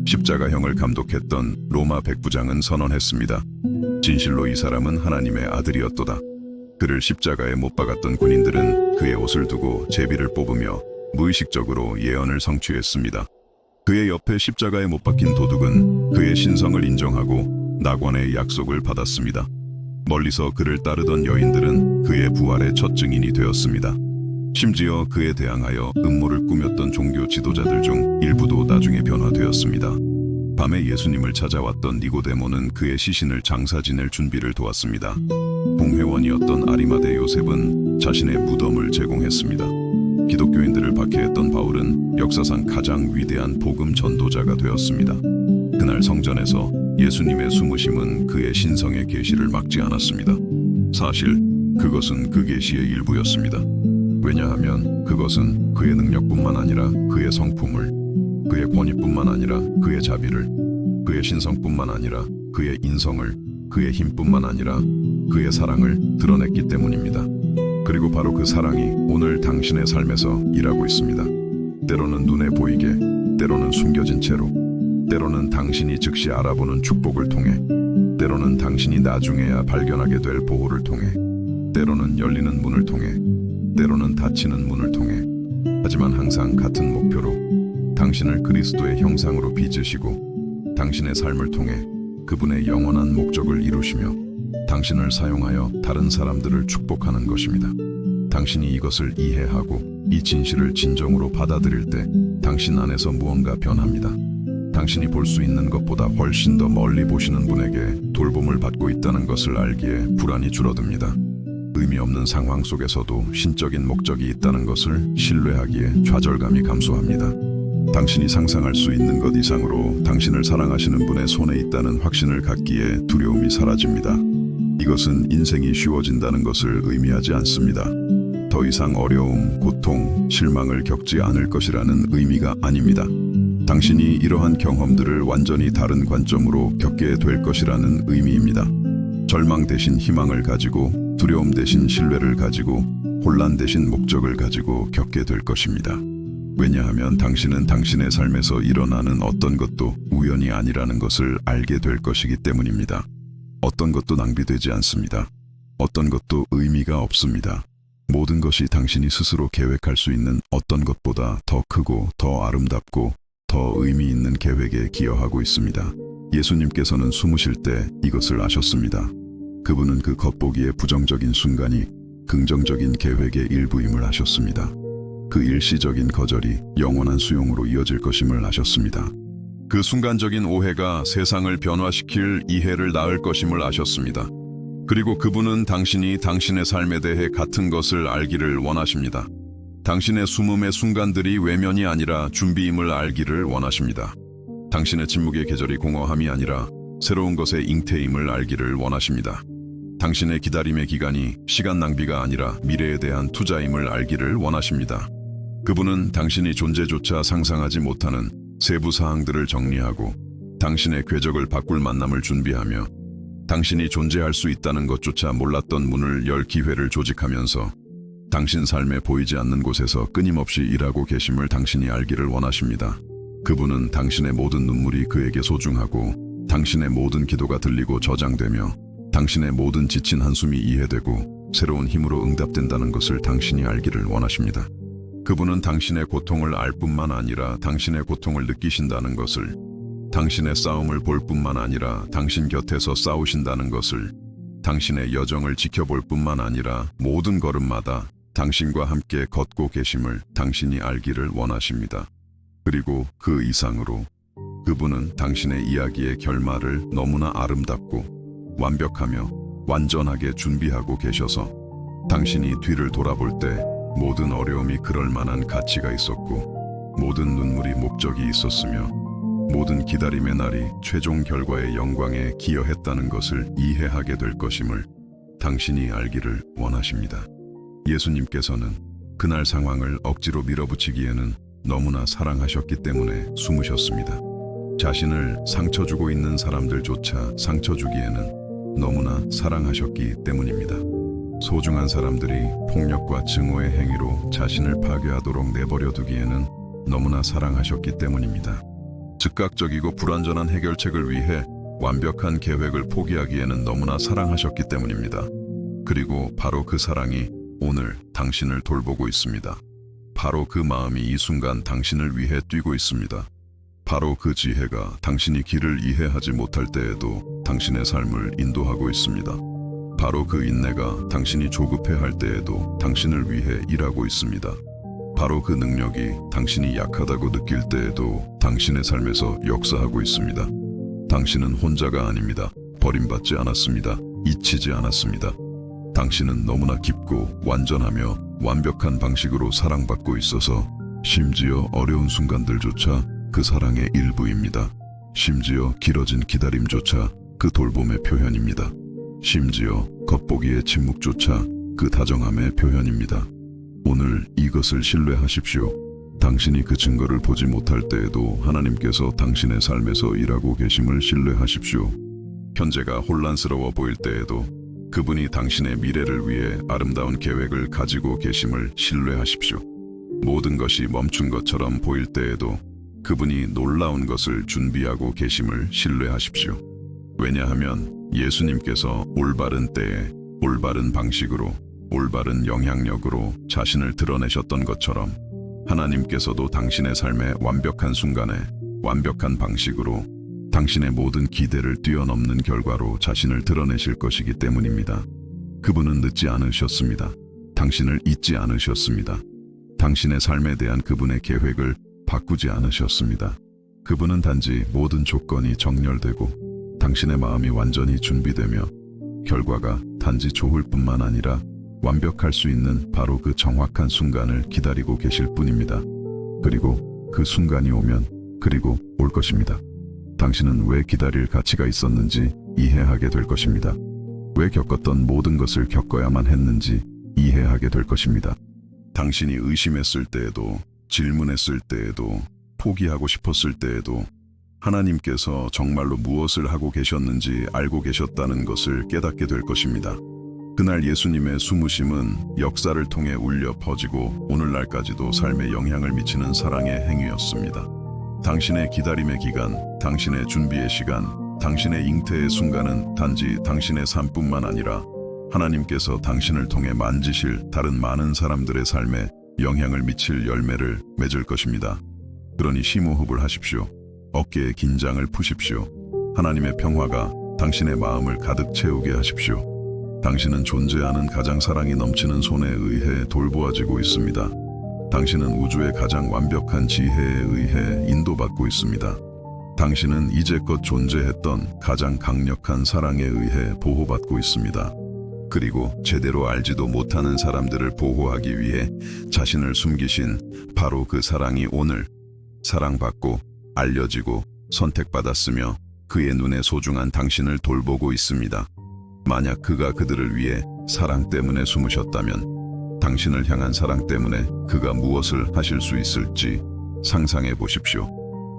[SPEAKER 1] 십자가형을 감독했던 로마 백부장은 선언했습니다. 진실로 이 사람은 하나님의 아들이었도다. 그를 십자가에 못 박았던 군인들은 그의 옷을 두고 제비를 뽑으며 무의식적으로 예언을 성취했습니다. 그의 옆에 십자가에 못 박힌 도둑은 그의 신성을 인정하고 낙원의 약속을 받았습니다. 멀리서 그를 따르던 여인들은 그의 부활의 첫 증인이 되었습니다. 심지어 그에 대항하여 음모를 꾸몄던 종교 지도자들 중 일부도 나중에 변화되었습니다. 밤에 예수님을 찾아왔던 니고데모는 그의 시신을 장사 지낼 준비를 도왔습니다. 봉회원이었던 아리마대 요셉은 자신의 무덤을 제공했습니다. 기독교인들을 박해했던 바울은 역사상 가장 위대한 복음 전도자가 되었습니다. 그날 성전에서 예수님의 숨으심은 그의 신성의 계시를 막지 않았습니다. 사실 그것은 그 계시의 일부였습니다. 왜냐하면 그것은 그의 능력뿐만 아니라 그의 성품을, 그의 권위뿐만 아니라 그의 자비를, 그의 신성뿐만 아니라 그의 인성을, 그의 힘뿐만 아니라 그의 사랑을 드러냈기 때문입니다. 그리고 바로 그 사랑이 오늘 당신의 삶에서 일하고 있습니다. 때로는 눈에 보이게, 때로는 숨겨진 채로, 때로는 당신이 즉시 알아보는 축복을 통해, 때로는 당신이 나중에야 발견하게 될 보호를 통해, 때로는 열리는 문을 통해, 때로는 닫히는 문을 통해, 하지만 항상 같은 목표로 당신을 그리스도의 형상으로 빚으시고 당신의 삶을 통해 그분의 영원한 목적을 이루시며 당신을 사용하여 다른 사람들을 축복하는 것입니다. 당신이 이것을 이해하고 이 진실을 진정으로 받아들일 때 당신 안에서 무언가 변합니다. 당신이 볼 수 있는 것보다 훨씬 더 멀리 보시는 분에게 돌봄을 받고 있다는 것을 알기에 불안이 줄어듭니다. 의미 없는 상황 속에서도 신적인 목적이 있다는 것을 신뢰하기에 좌절감이 감소합니다. 당신이 상상할 수 있는 것 이상으로 당신을 사랑하시는 분의 손에 있다는 확신을 갖기에 두려움이 사라집니다. 이것은 인생이 쉬워진다는 것을 의미하지 않습니다. 더 이상 어려움, 고통, 실망을 겪지 않을 것이라는 의미가 아닙니다. 당신이 이러한 경험들을 완전히 다른 관점으로 겪게 될 것이라는 의미입니다. 절망 대신 희망을 가지고, 두려움 대신 신뢰를 가지고, 혼란 대신 목적을 가지고 겪게 될 것입니다. 왜냐하면 당신은 당신의 삶에서 일어나는 어떤 것도 우연이 아니라는 것을 알게 될 것이기 때문입니다. 어떤 것도 낭비되지 않습니다. 어떤 것도 의미가 없습니다. 모든 것이 당신이 스스로 계획할 수 있는 어떤 것보다 더 크고 더 아름답고 더 의미 있는 계획에 기여하고 있습니다. 예수님께서는 숨으실 때 이것을 아셨습니다. 그분은 그 겉보기의 부정적인 순간이 긍정적인 계획의 일부임을 아셨습니다. 그 일시적인 거절이 영원한 수용으로 이어질 것임을 아셨습니다. 그 순간적인 오해가 세상을 변화시킬 이해를 낳을 것임을 아셨습니다. 그리고 그분은 당신이 당신의 삶에 대해 같은 것을 알기를 원하십니다. 당신의 숨음의 순간들이 외면이 아니라 준비임을 알기를 원하십니다. 당신의 침묵의 계절이 공허함이 아니라 새로운 것의 잉태임을 알기를 원하십니다. 당신의 기다림의 기간이 시간 낭비가 아니라 미래에 대한 투자임을 알기를 원하십니다. 그분은 당신이 존재조차 상상하지 못하는 세부 사항들을 정리하고 당신의 궤적을 바꿀 만남을 준비하며 당신이 존재할 수 있다는 것조차 몰랐던 문을 열 기회를 조직하면서 당신 삶에 보이지 않는 곳에서 끊임없이 일하고 계심을 당신이 알기를 원하십니다. 그분은 당신의 모든 눈물이 그에게 소중하고 당신의 모든 기도가 들리고 저장되며 당신의 모든 지친 한숨이 이해되고 새로운 힘으로 응답된다는 것을 당신이 알기를 원하십니다. 그분은 당신의 고통을 알 뿐만 아니라 당신의 고통을 느끼신다는 것을, 당신의 싸움을 볼 뿐만 아니라 당신 곁에서 싸우신다는 것을, 당신의 여정을 지켜볼 뿐만 아니라 모든 걸음마다 당신과 함께 걷고 계심을 당신이 알기를 원하십니다. 그리고 그 이상으로 그분은 당신의 이야기의 결말을 너무나 아름답고 완벽하며 완전하게 준비하고 계셔서 당신이 뒤를 돌아볼 때 모든 어려움이 그럴 만한 가치가 있었고 모든 눈물이 목적이 있었으며 모든 기다림의 날이 최종 결과의 영광에 기여했다는 것을 이해하게 될 것임을 당신이 알기를 원하십니다. 예수님께서는 그날 상황을 억지로 밀어붙이기에는 너무나 사랑하셨기 때문에 숨으셨습니다. 자신을 상처 주고 있는 사람들조차 상처 주기에는 너무나 사랑하셨기 때문입니다. 소중한 사람들이 폭력과 증오의 행위로 자신을 파괴하도록 내버려 두기에는 너무나 사랑하셨기 때문입니다. 즉각적이고 불완전한 해결책을 위해 완벽한 계획을 포기하기에는 너무나 사랑하셨기 때문입니다. 그리고 바로 그 사랑이 오늘 당신을 돌보고 있습니다. 바로 그 마음이 이 순간 당신을 위해 뛰고 있습니다. 바로 그 지혜가 당신이 길을 이해하지 못할 때에도 당신의 삶을 인도하고 있습니다. 바로 그 인내가 당신이 조급해할 때에도 당신을 위해 일하고 있습니다. 바로 그 능력이 당신이 약하다고 느낄 때에도 당신의 삶에서 역사하고 있습니다. 당신은 혼자가 아닙니다. 버림받지 않았습니다. 잊히지 않았습니다. 당신은 너무나 깊고 완전하며 완벽한 방식으로 사랑받고 있어서 심지어 어려운 순간들조차 그 사랑의 일부입니다. 심지어 길어진 기다림조차 그 돌봄의 표현입니다. 심지어 겉보기의 침묵조차 그 다정함의 표현입니다. 오늘 이것을 신뢰하십시오. 당신이 그 증거를 보지 못할 때에도 하나님께서 당신의 삶에서 일하고 계심을 신뢰하십시오. 현재가 혼란스러워 보일 때에도 그분이 당신의 미래를 위해 아름다운 계획을 가지고 계심을 신뢰하십시오. 모든 것이 멈춘 것처럼 보일 때에도 그분이 놀라운 것을 준비하고 계심을 신뢰하십시오. 왜냐하면 예수님께서 올바른 때에 올바른 방식으로 올바른 영향력으로 자신을 드러내셨던 것처럼 하나님께서도 당신의 삶의 완벽한 순간에 완벽한 방식으로 당신의 모든 기대를 뛰어넘는 결과로 자신을 드러내실 것이기 때문입니다. 그분은 늦지 않으셨습니다. 당신을 잊지 않으셨습니다. 당신의 삶에 대한 그분의 계획을 바꾸지 않으셨습니다. 그분은 단지 모든 조건이 정렬되고 당신의 마음이 완전히 준비되며 결과가 단지 좋을 뿐만 아니라 완벽할 수 있는 바로 그 정확한 순간을 기다리고 계실 뿐입니다. 그리고 그 순간이 오면 그리고 올 것입니다. 당신은 왜 기다릴 가치가 있었는지 이해하게 될 것입니다. 왜 겪었던 모든 것을 겪어야만 했는지 이해하게 될 것입니다. 당신이 의심했을 때에도 질문했을 때에도 포기하고 싶었을 때에도 하나님께서 정말로 무엇을 하고 계셨는지 알고 계셨다는 것을 깨닫게 될 것입니다. 그날 예수님의 숨으심은 역사를 통해 울려 퍼지고 오늘날까지도 삶에 영향을 미치는 사랑의 행위였습니다. 당신의 기다림의 기간, 당신의 준비의 시간, 당신의 잉태의 순간은 단지 당신의 삶뿐만 아니라 하나님께서 당신을 통해 만지실 다른 많은 사람들의 삶에 영향을 미칠 열매를 맺을 것입니다. 그러니 심호흡을 하십시오. 어깨의 긴장을 푸십시오. 하나님의 평화가 당신의 마음을 가득 채우게 하십시오. 당신은 존재하는 가장 사랑이 넘치는 손에 의해 돌보아지고 있습니다. 당신은 우주의 가장 완벽한 지혜에 의해 인도받고 있습니다. 당신은 이제껏 존재했던 가장 강력한 사랑에 의해 보호받고 있습니다. 그리고 제대로 알지도 못하는 사람들을 보호하기 위해 자신을 숨기신 바로 그 사랑이 오늘 사랑받고 알려지고 선택받았으며 그의 눈에 소중한 당신을 돌보고 있습니다. 만약 그가 그들을 위해 사랑 때문에 숨으셨다면 당신을 향한 사랑 때문에 그가 무엇을 하실 수 있을지 상상해 보십시오.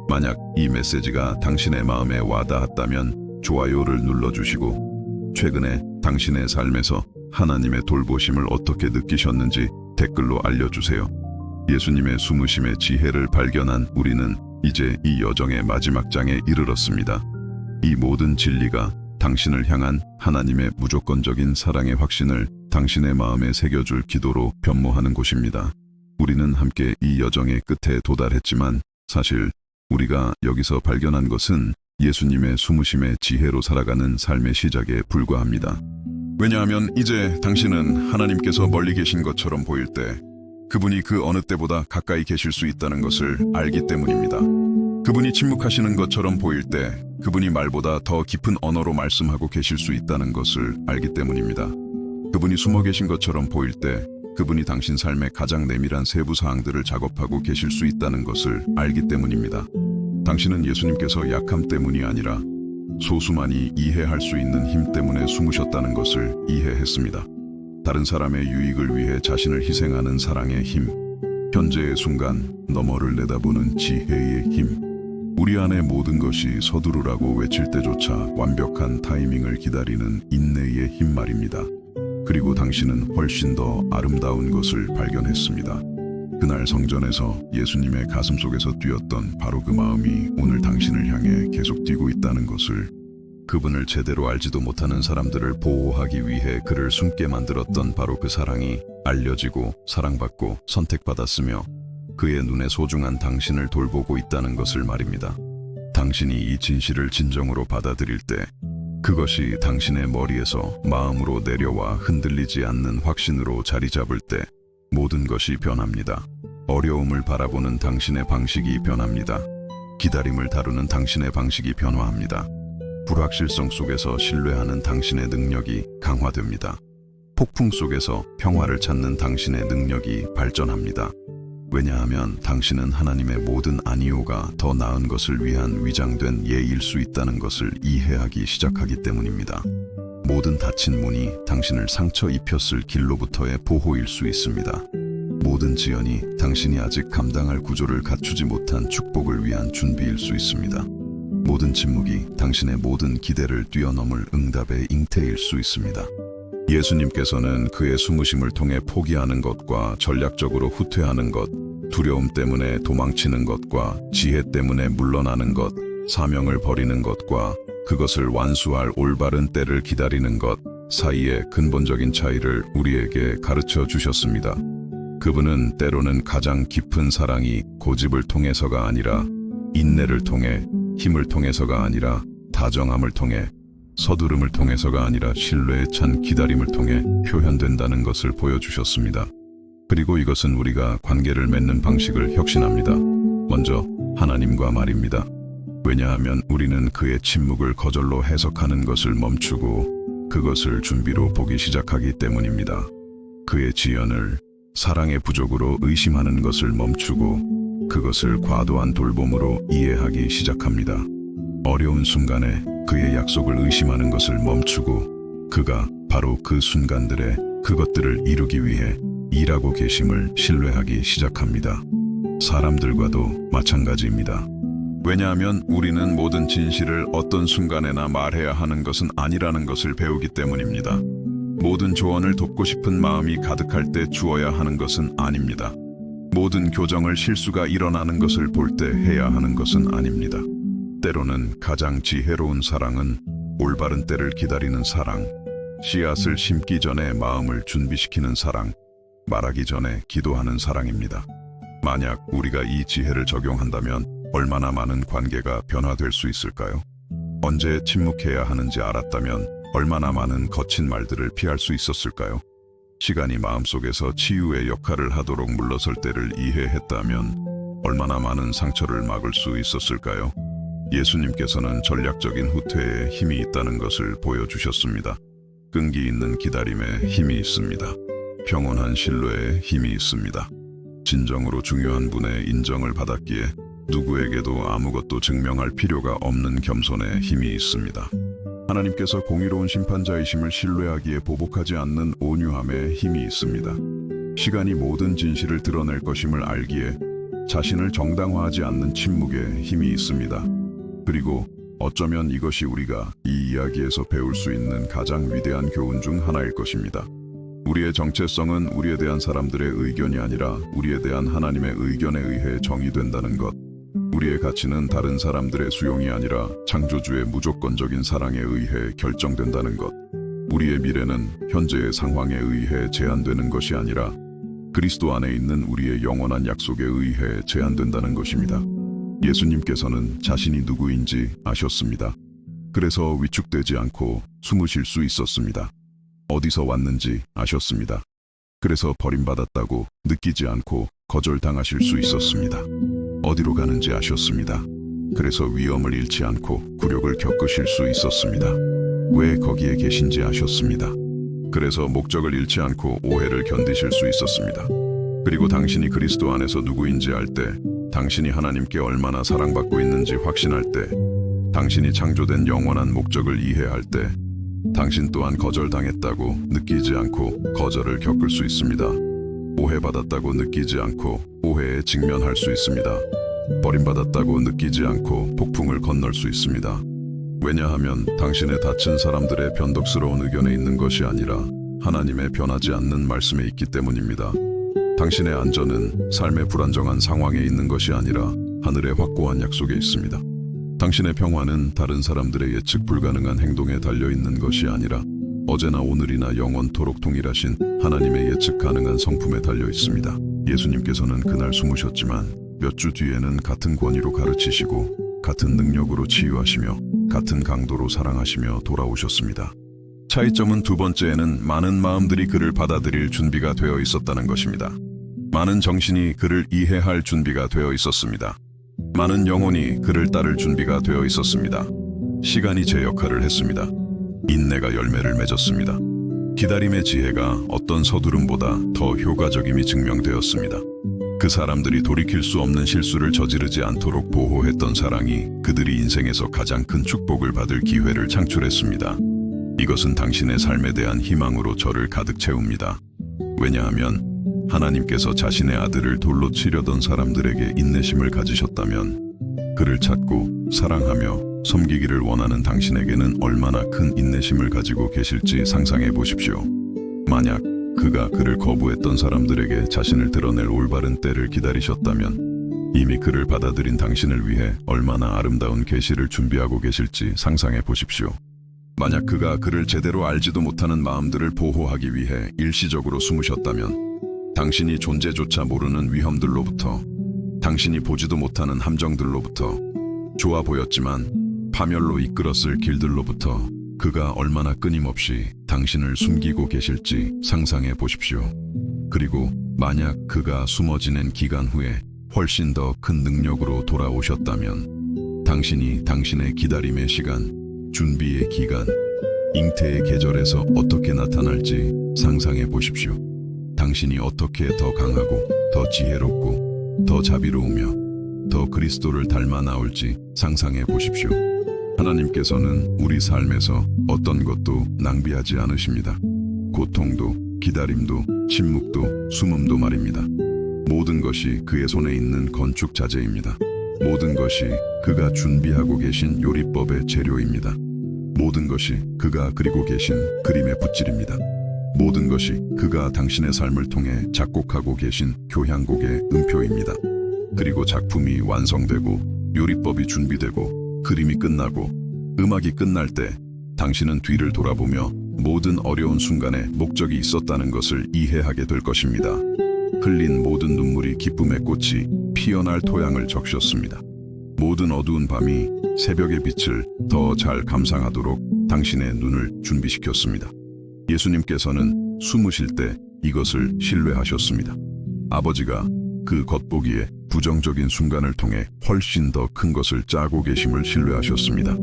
[SPEAKER 1] 만약 이 메시지가 당신의 마음에 와닿았다면 좋아요를 눌러주시고 최근에 당신의 삶에서 하나님의 돌보심을 어떻게 느끼셨는지 댓글로 알려주세요. 예수님의 숨으심의 지혜를 발견한 우리는 이제 이 여정의 마지막 장에 이르렀습니다. 이 모든 진리가 당신을 향한 하나님의 무조건적인 사랑의 확신을 당신의 마음에 새겨줄 기도로 변모하는 곳입니다. 우리는 함께 이 여정의 끝에 도달했지만 사실 우리가 여기서 발견한 것은 예수님의 숨으심의 지혜로 살아가는 삶의 시작에 불과합니다. 왜냐하면 이제 당신은 하나님께서 멀리 계신 것처럼 보일 때 그분이 그 어느 때보다 가까이 계실 수 있다는 것을 알기 때문입니다. 그분이 침묵하시는 것처럼 보일 때 그분이 말보다 더 깊은 언어로 말씀하고 계실 수 있다는 것을 알기 때문입니다. 그분이 숨어 계신 것처럼 보일 때 그분이 당신 삶의 가장 내밀한 세부 사항들을 작업하고 계실 수 있다는 것을 알기 때문입니다. 당신은 예수님께서 약함 때문이 아니라 소수만이 이해할 수 있는 힘 때문에 숨으셨다는 것을 이해했습니다. 다른 사람의 유익을 위해 자신을 희생하는 사랑의 힘, 현재의 순간 너머를 내다보는 지혜의 힘, 우리 안의 모든 것이 서두르라고 외칠 때조차 완벽한 타이밍을 기다리는 인내의 힘 말입니다. 그리고 당신은 훨씬 더 아름다운 것을 발견했습니다. 그날 성전에서 예수님의 가슴 속에서 뛰었던 바로 그 마음이 오늘 당신을 향해 계속 뛰고 있다는 것을, 그분을 제대로 알지도 못하는 사람들을 보호하기 위해 그를 숨게 만들었던 바로 그 사랑이 알려지고 사랑받고 선택받았으며 그의 눈에 소중한 당신을 돌보고 있다는 것을 말입니다. 당신이 이 진실을 진정으로 받아들일 때 그것이 당신의 머리에서 마음으로 내려와 흔들리지 않는 확신으로 자리 잡을 때 모든 것이 변합니다. 어려움을 바라보는 당신의 방식이 변합니다. 기다림을 다루는 당신의 방식이 변화합니다. 불확실성 속에서 신뢰하는 당신의 능력이 강화됩니다. 폭풍 속에서 평화를 찾는 당신의 능력이 발전합니다. 왜냐하면 당신은 하나님의 모든 아니오가 더 나은 것을 위한 위장된 예일 수 있다는 것을 이해하기 시작하기 때문입니다. 모든 닫힌 문이 당신을 상처 입혔을 길로부터의 보호일 수 있습니다. 모든 지연이 당신이 아직 감당할 구조를 갖추지 못한 축복을 위한 준비일 수 있습니다. 모든 침묵이 당신의 모든 기대를 뛰어넘을 응답의 잉태일 수 있습니다. 예수님께서는 그의 숨으심을 통해 포기하는 것과 전략적으로 후퇴하는 것, 두려움 때문에 도망치는 것과 지혜 때문에 물러나는 것, 사명을 버리는 것과 그것을 완수할 올바른 때를 기다리는 것 사이의 근본적인 차이를 우리에게 가르쳐 주셨습니다. 그분은 때로는 가장 깊은 사랑이 고집을 통해서가 아니라 인내를 통해, 힘을 통해서가 아니라 다정함을 통해, 서두름을 통해서가 아니라 신뢰에 찬 기다림을 통해 표현된다는 것을 보여주셨습니다. 그리고 이것은 우리가 관계를 맺는 방식을 혁신합니다. 먼저 하나님과 말입니다. 왜냐하면 우리는 그의 침묵을 거절로 해석하는 것을 멈추고 그것을 준비로 보기 시작하기 때문입니다. 그의 지연을 사랑의 부족으로 의심하는 것을 멈추고 그것을 과도한 돌봄으로 이해하기 시작합니다. 어려운 순간에 그의 약속을 의심하는 것을 멈추고 그가 바로 그 순간들에 그것들을 이루기 위해 일하고 계심을 신뢰하기 시작합니다. 사람들과도 마찬가지입니다. 왜냐하면 우리는 모든 진실을 어떤 순간에나 말해야 하는 것은 아니라는 것을 배우기 때문입니다. 모든 조언을 돕고 싶은 마음이 가득할 때 주어야 하는 것은 아닙니다. 모든 교정을 실수가 일어나는 것을 볼 때 해야 하는 것은 아닙니다. 때로는 가장 지혜로운 사랑은 올바른 때를 기다리는 사랑, 씨앗을 심기 전에 마음을 준비시키는 사랑, 말하기 전에 기도하는 사랑입니다. 만약 우리가 이 지혜를 적용한다면 얼마나 많은 관계가 변화될 수 있을까요? 언제 침묵해야 하는지 알았다면 얼마나 많은 거친 말들을 피할 수 있었을까요? 시간이 마음속에서 치유의 역할을 하도록 물러설 때를 이해했다면 얼마나 많은 상처를 막을 수 있었을까요? 예수님께서는 전략적인 후퇴에 힘이 있다는 것을 보여주셨습니다. 끈기 있는 기다림에 힘이 있습니다. 평온한 신뢰에 힘이 있습니다. 진정으로 중요한 분의 인정을 받았기에 누구에게도 아무것도 증명할 필요가 없는 겸손에 힘이 있습니다. 하나님께서 공의로운 심판자이심을 신뢰하기에 보복하지 않는 온유함에 힘이 있습니다. 시간이 모든 진실을 드러낼 것임을 알기에 자신을 정당화하지 않는 침묵에 힘이 있습니다. 그리고 어쩌면 이것이 우리가 이 이야기에서 배울 수 있는 가장 위대한 교훈 중 하나일 것입니다. 우리의 정체성은 우리에 대한 사람들의 의견이 아니라 우리에 대한 하나님의 의견에 의해 정의된다는 것. 우리의 가치는 다른 사람들의 수용이 아니라 창조주의 무조건적인 사랑에 의해 결정된다는 것. 우리의 미래는 현재의 상황에 의해 제한되는 것이 아니라 그리스도 안에 있는 우리의 영원한 약속에 의해 제한된다는 것입니다. 예수님께서는 자신이 누구인지 아셨습니다. 그래서 위축되지 않고 숨으실 수 있었습니다. 어디서 왔는지 아셨습니다. 그래서 버림받았다고 느끼지 않고 거절당하실 수 있었습니다. 어디로 가는지 아셨습니다. 그래서 위험을 잃지 않고 굴욕을 겪으실 수 있었습니다. 왜 거기에 계신지 아셨습니다. 그래서 목적을 잃지 않고 오해를 견디실 수 있었습니다. 그리고 당신이 그리스도 안에서 누구인지 알 때, 당신이 하나님께 얼마나 사랑받고 있는지 확신할 때, 당신이 창조된 영원한 목적을 이해할 때, 당신 또한 거절당했다고 느끼지 않고 거절을 겪을 수 있습니다. 오해받았다고 느끼지 않고 오해에 직면할 수 있습니다. 버림받았다고 느끼지 않고 폭풍을 건널 수 있습니다. 왜냐하면 당신의 다친 사람들의 변덕스러운 의견에 있는 것이 아니라 하나님의 변하지 않는 말씀에 있기 때문입니다. 당신의 안전은 삶의 불안정한 상황에 있는 것이 아니라 하늘의 확고한 약속에 있습니다. 당신의 평화는 다른 사람들의 예측 불가능한 행동에 달려있는 것이 아니라 어제나 오늘이나 영원토록 동일하신 하나님의 예측 가능한 성품에 달려있습니다. 예수님께서는 그날 숨으셨지만 몇 주 뒤에는 같은 권위로 가르치시고 같은 능력으로 치유하시며 같은 강도로 사랑하시며 돌아오셨습니다. 차이점은 두 번째에는 많은 마음들이 그를 받아들일 준비가 되어 있었다는 것입니다. 많은 정신이 그를 이해할 준비가 되어 있었습니다. 많은 영혼이 그를 따를 준비가 되어 있었습니다. 시간이 제 역할을 했습니다. 인내가 열매를 맺었습니다. 기다림의 지혜가 어떤 서두름보다 더 효과적임이 증명되었습니다. 그 사람들이 돌이킬 수 없는 실수를 저지르지 않도록 보호했던 사랑이 그들이 인생에서 가장 큰 축복을 받을 기회를 창출했습니다. 이것은 당신의 삶에 대한 희망으로 저를 가득 채웁니다. 왜냐하면 하나님께서 자신의 아들을 돌로 치려던 사람들에게 인내심을 가지셨다면 그를 찾고 사랑하며 섬기기를 원하는 당신에게는 얼마나 큰 인내심을 가지고 계실지 상상해 보십시오. 만약 그가 그를 거부했던 사람들에게 자신을 드러낼 올바른 때를 기다리셨다면 이미 그를 받아들인 당신을 위해 얼마나 아름다운 계시를 준비하고 계실지 상상해 보십시오. 만약 그가 그를 제대로 알지도 못하는 마음들을 보호하기 위해 일시적으로 숨으셨다면 당신이 존재조차 모르는 위험들로부터, 당신이 보지도 못하는 함정들로부터, 좋아 보였지만 파멸로 이끌었을 길들로부터 그가 얼마나 끊임없이 당신을 숨기고 계실지 상상해 보십시오. 그리고 만약 그가 숨어 지낸 기간 후에 훨씬 더 큰 능력으로 돌아오셨다면 당신이 당신의 기다림의 시간, 준비의 기간, 잉태의 계절에서 어떻게 나타날지 상상해 보십시오. 당신이 어떻게 더 강하고 더 지혜롭고 더 자비로우며 더 그리스도를 닮아 나올지 상상해 보십시오. 하나님께서는 우리 삶에서 어떤 것도 낭비하지 않으십니다. 고통도, 기다림도, 침묵도, 숨음도 말입니다. 모든 것이 그의 손에 있는 건축 자재입니다. 모든 것이 그가 준비하고 계신 요리법의 재료입니다. 모든 것이 그가 그리고 계신 그림의 붓질입니다. 모든 것이 그가 당신의 삶을 통해 작곡하고 계신 교향곡의 음표입니다. 그리고 작품이 완성되고 요리법이 준비되고 그림이 끝나고 음악이 끝날 때 당신은 뒤를 돌아보며 모든 어려운 순간에 목적이 있었다는 것을 이해하게 될 것입니다. 흘린 모든 눈물이 기쁨의 꽃이 피어날 토양을 적셨습니다. 모든 어두운 밤이 새벽의 빛을 더 잘 감상하도록 당신의 눈을 준비시켰습니다. 예수님께서는 숨으실 때 이것을 신뢰하셨습니다. 아버지가 그 겉보기에 부정적인 순간을 통해 훨씬 더 큰 것을 짜고 계심을 신뢰하셨습니다.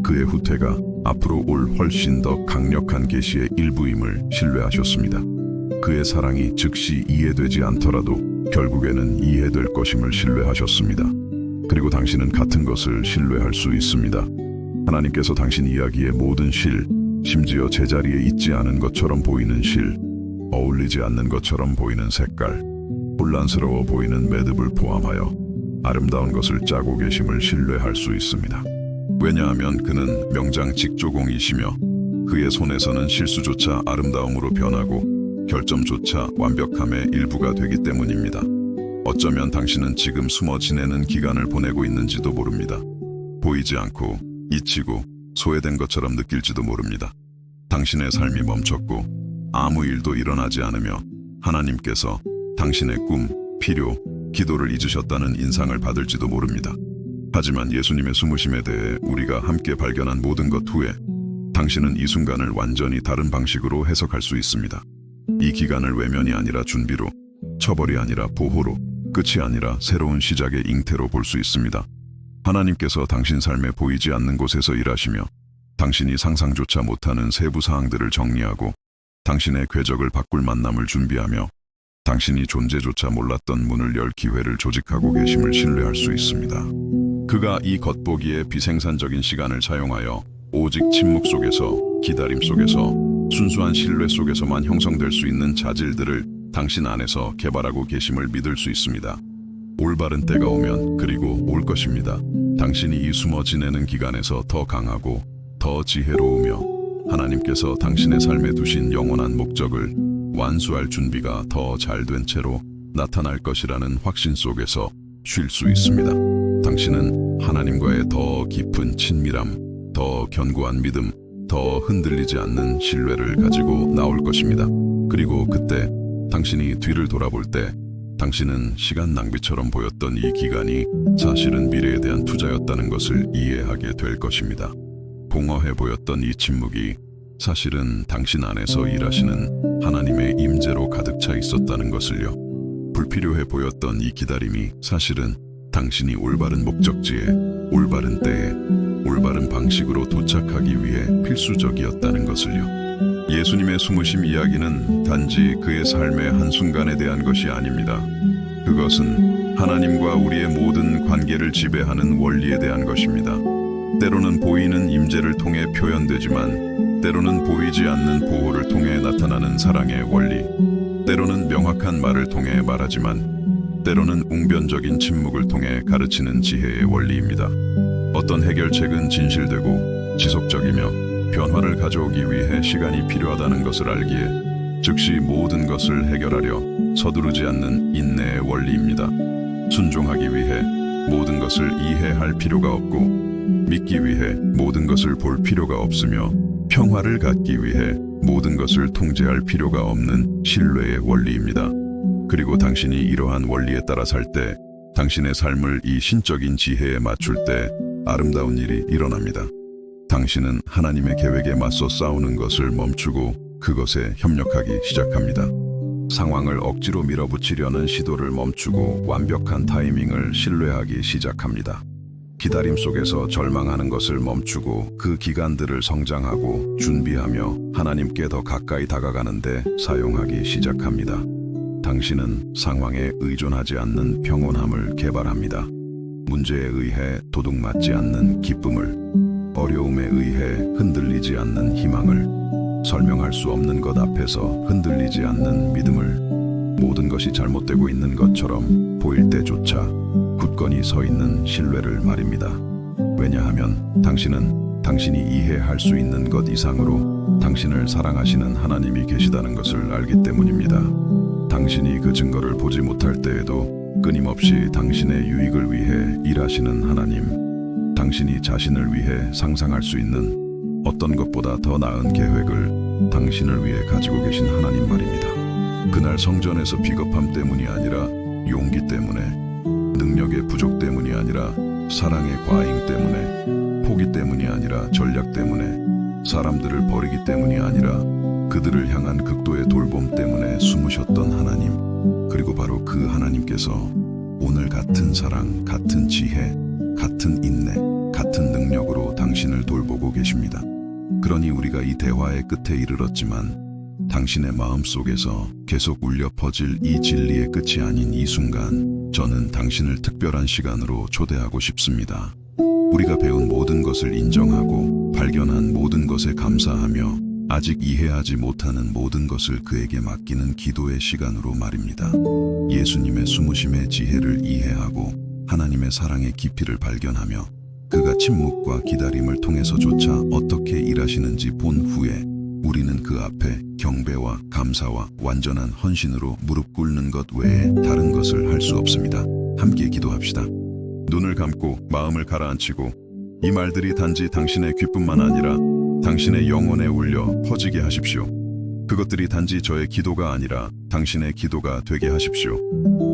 [SPEAKER 1] 그의 후퇴가 앞으로 올 훨씬 더 강력한 계시의 일부임을 신뢰하셨습니다. 그의 사랑이 즉시 이해되지 않더라도 결국에는 이해될 것임을 신뢰하셨습니다. 그리고 당신은 같은 것을 신뢰할 수 있습니다. 하나님께서 당신 이야기의 모든 실, 심지어 제자리에 있지 않은 것처럼 보이는 실, 어울리지 않는 것처럼 보이는 색깔, 혼란스러워 보이는 매듭을 포함하여 아름다운 것을 짜고 계심을 신뢰할 수 있습니다. 왜냐하면 그는 명장 직조공이시며 그의 손에서는 실수조차 아름다움으로 변하고 결점조차 완벽함의 일부가 되기 때문입니다. 어쩌면 당신은 지금 숨어 지내는 기간을 보내고 있는지도 모릅니다. 보이지 않고 잊히고 소외된 것처럼 느낄지도 모릅니다. 당신의 삶이 멈췄고 아무 일도 일어나지 않으며 하나님께서 당신의 꿈, 필요, 기도를 잊으셨다는 인상을 받을지도 모릅니다. 하지만 예수님의 숨으심에 대해 우리가 함께 발견한 모든 것 후에 당신은 이 순간을 완전히 다른 방식으로 해석할 수 있습니다. 이 기간을 외면이 아니라 준비로, 처벌이 아니라 보호로, 끝이 아니라 새로운 시작의 잉태로 볼 수 있습니다. 하나님께서 당신 삶에 보이지 않는 곳에서 일하시며 당신이 상상조차 못하는 세부 사항들을 정리하고 당신의 궤적을 바꿀 만남을 준비하며 당신이 존재조차 몰랐던 문을 열 기회를 조직하고 계심을 신뢰할 수 있습니다. 그가 이 겉보기에 비생산적인 시간을 사용하여 오직 침묵 속에서, 기다림 속에서, 순수한 신뢰 속에서만 형성될 수 있는 자질들을 당신 안에서 개발하고 계심을 믿을 수 있습니다. 올바른 때가 오면 그리고 올 것입니다. 당신이 이 숨어 지내는 기간에서 더 강하고 더 지혜로우며 하나님께서 당신의 삶에 두신 영원한 목적을 완수할 준비가 더 잘 된 채로 나타날 것이라는 확신 속에서 쉴 수 있습니다. 당신은 하나님과의 더 깊은 친밀함, 더 견고한 믿음, 더 흔들리지 않는 신뢰를 가지고 나올 것입니다. 그리고 그때 당신이 뒤를 돌아볼 때 당신은 시간 낭비처럼 보였던 이 기간이 사실은 미래에 대한 투자였다는 것을 이해하게 될 것입니다. 공허해 보였던 이 침묵이 사실은 당신 안에서 일하시는 하나님의 임재로 가득 차 있었다는 것을요. 불필요해 보였던 이 기다림이 사실은 당신이 올바른 목적지에, 올바른 때에, 올바른 방식으로 도착하기 위해 필수적이었다는 것을요. 예수님의 숨으심 이야기는 단지 그의 삶의 한순간에 대한 것이 아닙니다. 그것은 하나님과 우리의 모든 관계를 지배하는 원리에 대한 것입니다. 때로는 보이는 임재를 통해 표현되지만 때로는 보이지 않는 보호를 통해 나타나는 사랑의 원리, 때로는 명확한 말을 통해 말하지만 때로는 웅변적인 침묵을 통해 가르치는 지혜의 원리입니다. 어떤 해결책은 진실되고 지속적이며 변화를 가져오기 위해 시간이 필요하다는 것을 알기에 즉시 모든 것을 해결하려 서두르지 않는 인내의 원리입니다. 순종하기 위해 모든 것을 이해할 필요가 없고, 믿기 위해 모든 것을 볼 필요가 없으며, 평화를 갖기 위해 모든 것을 통제할 필요가 없는 신뢰의 원리입니다. 그리고 당신이 이러한 원리에 따라 살 때, 당신의 삶을 이 신적인 지혜에 맞출 때 아름다운 일이 일어납니다. 당신은 하나님의 계획에 맞서 싸우는 것을 멈추고 그것에 협력하기 시작합니다. 상황을 억지로 밀어붙이려는 시도를 멈추고 완벽한 타이밍을 신뢰하기 시작합니다. 기다림 속에서 절망하는 것을 멈추고 그 기간들을 성장하고 준비하며 하나님께 더 가까이 다가가는데 사용하기 시작합니다. 당신은 상황에 의존하지 않는 평온함을 개발합니다. 문제에 의해 도둑맞지 않는 기쁨을, 어려움에 의해 흔들리지 않는 희망을, 설명할 수 없는 것 앞에서 흔들리지 않는 믿음을, 모든 것이 잘못되고 있는 것처럼 보일 때조차 굳건히 서 있는 신뢰를 말입니다. 왜냐하면 당신은 당신이 이해할 수 있는 것 이상으로 당신을 사랑하시는 하나님이 계시다는 것을 알기 때문입니다. 당신이 그 증거를 보지 못할 때에도 끊임없이 당신의 유익을 위해 일하시는 하나님, 당신이 자신을 위해 상상할 수 있는 어떤 것보다 더 나은 계획을 당신을 위해 가지고 계신 하나님 말입니다. 그날 성전에서 비겁함 때문이 아니라 용기 때문에, 능력의 부족 때문이 아니라 사랑의 과잉 때문에, 포기 때문이 아니라 전략 때문에, 사람들을 버리기 때문이 아니라 그들을 향한 극도의 돌봄 때문에 숨으셨던 하나님, 그리고 바로 그 하나님께서 오늘 같은 사랑, 같은 지혜, 같은 인내, 같은 능력으로 당신을 돌보고 계십니다. 그러니 우리가 이 대화의 끝에 이르렀지만 당신의 마음속에서 계속 울려 퍼질 이 진리의 끝이 아닌 이 순간, 저는 당신을 특별한 시간으로 초대하고 싶습니다. 우리가 배운 모든 것을 인정하고 발견한 모든 것에 감사하며 아직 이해하지 못하는 모든 것을 그에게 맡기는 기도의 시간으로 말입니다. 예수님의 숨으심의 지혜를 이해하고 하나님의 사랑의 깊이를 발견하며 그가 침묵과 기다림을 통해서조차 어떻게 일하시는지 본 후에 우리는 그 앞에 경배와 감사와 완전한 헌신으로 무릎 꿇는 것 외에 다른 것을 할 수 없습니다. 함께 기도합시다. 눈을 감고 마음을 가라앉히고, 이 말들이 단지 당신의 기쁨만 아니라 당신의 영혼에 울려 퍼지게 하십시오. 그것들이 단지 저의 기도가 아니라 당신의 기도가 되게 하십시오.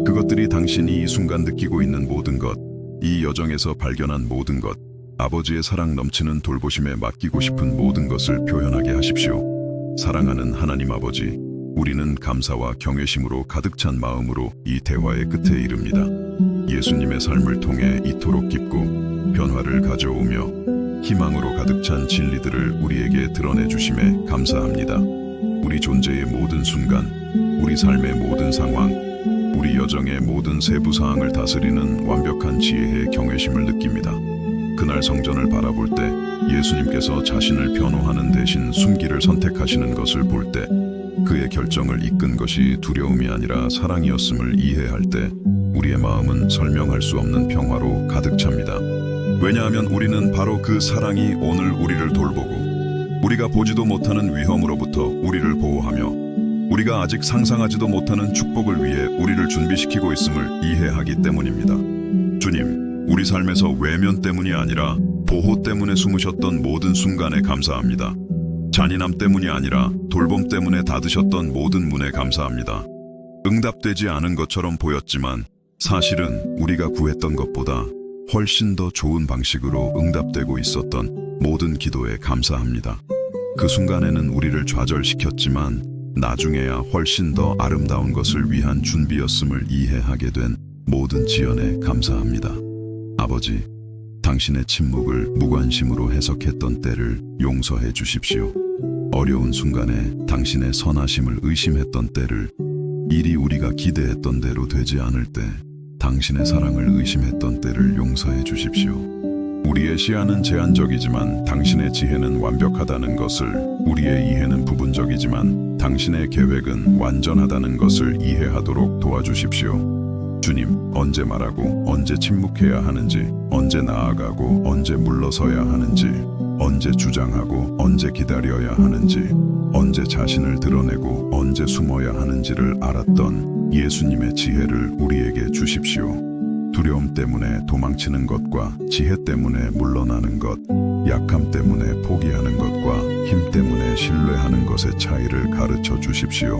[SPEAKER 1] 그것들이 당신이 이 순간 느끼고 있는 모든 것, 이 여정에서 발견한 모든 것, 아버지의 사랑 넘치는 돌보심에 맡기고 싶은 모든 것을 표현하게 하십시오. 사랑하는 하나님 아버지, 우리는 감사와 경외심으로 가득 찬 마음으로 이 대화의 끝에 이릅니다. 예수님의 삶을 통해 이토록 깊고 변화를 가져오며 희망으로 가득 찬 진리들을 우리에게 드러내 주심에 감사합니다. 우리 존재의 모든 순간, 우리 삶의 모든 상황, 우리 여정의 모든 세부 사항을 다스리는 완벽한 지혜의 경외심을 느낍니다. 그날 성전을 바라볼 때 예수님께서 자신을 변호하는 대신 숨기를 선택하시는 것을 볼 때 그의 결정을 이끈 것이 두려움이 아니라 사랑이었음을 이해할 때 우리의 마음은 설명할 수 없는 평화로 가득 찹니다. 왜냐하면 우리는 바로 그 사랑이 오늘 우리를 돌보고 우리가 보지도 못하는 위험으로부터 우리를 보호하며 우리가 아직 상상하지도 못하는 축복을 위해 우리를 준비시키고 있음을 이해하기 때문입니다. 주님, 우리 삶에서 외면 때문이 아니라 보호 때문에 숨으셨던 모든 순간에 감사합니다. 잔인함 때문이 아니라 돌봄 때문에 닫으셨던 모든 문에 감사합니다. 응답되지 않은 것처럼 보였지만 사실은 우리가 구했던 것보다 훨씬 더 좋은 방식으로 응답되고 있었던 모든 기도에 감사합니다. 그 순간에는 우리를 좌절시켰지만 나중에야 훨씬 더 아름다운 것을 위한 준비였음을 이해하게 된 모든 지연에 감사합니다. 아버지, 당신의 침묵을 무관심으로 해석했던 때를 용서해 주십시오. 어려운 순간에 당신의 선하심을 의심했던 때를, 일이 우리가 기대했던 대로 되지 않을 때 당신의 사랑을 의심했던 때를 용서해 주십시오. 우리의 시야는 제한적이지만 당신의 지혜는 완벽하다는 것을, 우리의 이해는 부분적이지만 당신의 계획은 완전하다는 것을 이해하도록 도와주십시오. 주님, 언제 말하고 언제 침묵해야 하는지, 언제 나아가고 언제 물러서야 하는지, 언제 주장하고 언제 기다려야 하는지, 언제 자신을 드러내고 언제 숨어야 하는지를 알았던 예수님의 지혜를 우리에게 주십시오. 두려움 때문에 도망치는 것과 지혜 때문에 물러나는 것, 약함 때문에 포기하는 것과 힘 때문에 신뢰하는 것의 차이를 가르쳐 주십시오.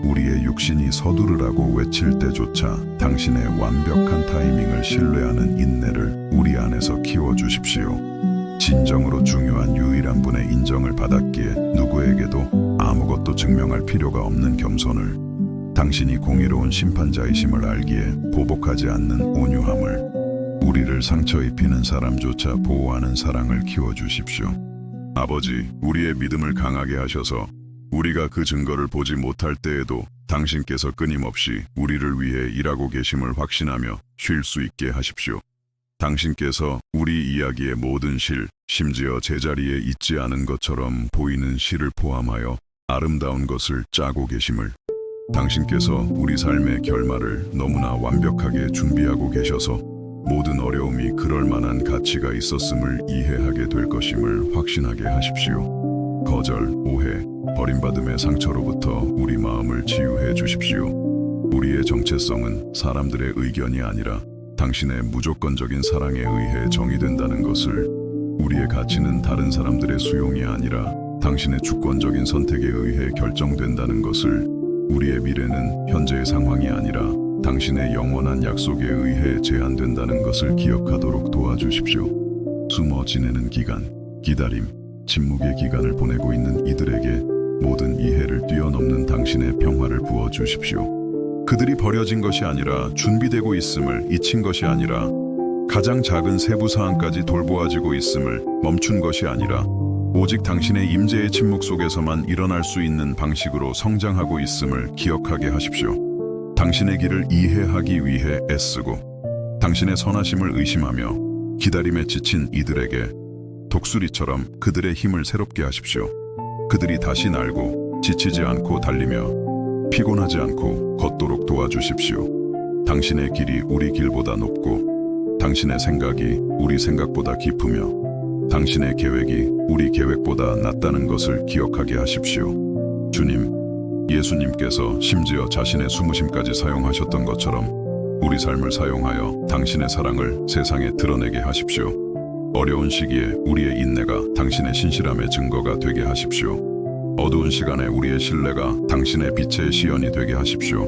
[SPEAKER 1] 우리의 육신이 서두르라고 외칠 때조차 당신의 완벽한 타이밍을 신뢰하는 인내를 우리 안에서 키워주십시오. 진정으로 중요한 유일한 분의 인정을 받았기에 누구에게도 아무것도 증명할 필요가 없는 겸손을, 당신이 공의로운 심판자이심을 알기에 보복하지 않는 온유함을, 우리를 상처 입히는 사람조차 보호하는 사랑을 키워주십시오. 아버지, 우리의 믿음을 강하게 하셔서 우리가 그 증거를 보지 못할 때에도 당신께서 끊임없이 우리를 위해 일하고 계심을 확신하며 쉴 수 있게 하십시오. 당신께서 우리 이야기의 모든 실, 심지어 제자리에 있지 않은 것처럼 보이는 실을 포함하여 아름다운 것을 짜고 계심을, 당신께서 우리 삶의 결말을 너무나 완벽하게 준비하고 계셔서 모든 어려움이 그럴 만한 가치가 있었음을 이해하게 될 것임을 확신하게 하십시오. 거절, 오해, 버림받음의 상처로부터 우리 마음을 치유해 주십시오. 우리의 정체성은 사람들의 의견이 아니라 당신의 무조건적인 사랑에 의해 정의된다는 것을, 우리의 가치는 다른 사람들의 수용이 아니라 당신의 주권적인 선택에 의해 결정된다는 것을, 우리의 미래는 현재의 상황이 아니라 당신의 영원한 약속에 의해 제한된다는 것을 기억하도록 도와주십시오. 숨어 지내는 기간, 기다림, 침묵의 기간을 보내고 있는 이들에게 모든 이해를 뛰어넘는 당신의 평화를 부어주십시오. 그들이 버려진 것이 아니라 준비되고 있음을, 잊힌 것이 아니라 가장 작은 세부 사항까지 돌보아지고 있음을, 멈춘 것이 아니라 오직 당신의 임재의 침묵 속에서만 일어날 수 있는 방식으로 성장하고 있음을 기억하게 하십시오. 당신의 길을 이해하기 위해 애쓰고 당신의 선하심을 의심하며 기다림에 지친 이들에게 독수리처럼 그들의 힘을 새롭게 하십시오. 그들이 다시 날고 지치지 않고 달리며 피곤하지 않고 걷도록 도와주십시오. 당신의 길이 우리 길보다 높고 당신의 생각이 우리 생각보다 깊으며 당신의 계획이 우리 계획보다 낫다는 것을 기억하게 하십시오. 주님, 예수님께서 심지어 자신의 숨으심까지 사용하셨던 것처럼 우리 삶을 사용하여 당신의 사랑을 세상에 드러내게 하십시오. 어려운 시기에 우리의 인내가 당신의 신실함의 증거가 되게 하십시오. 어두운 시간에 우리의 신뢰가 당신의 빛의 시연이 되게 하십시오.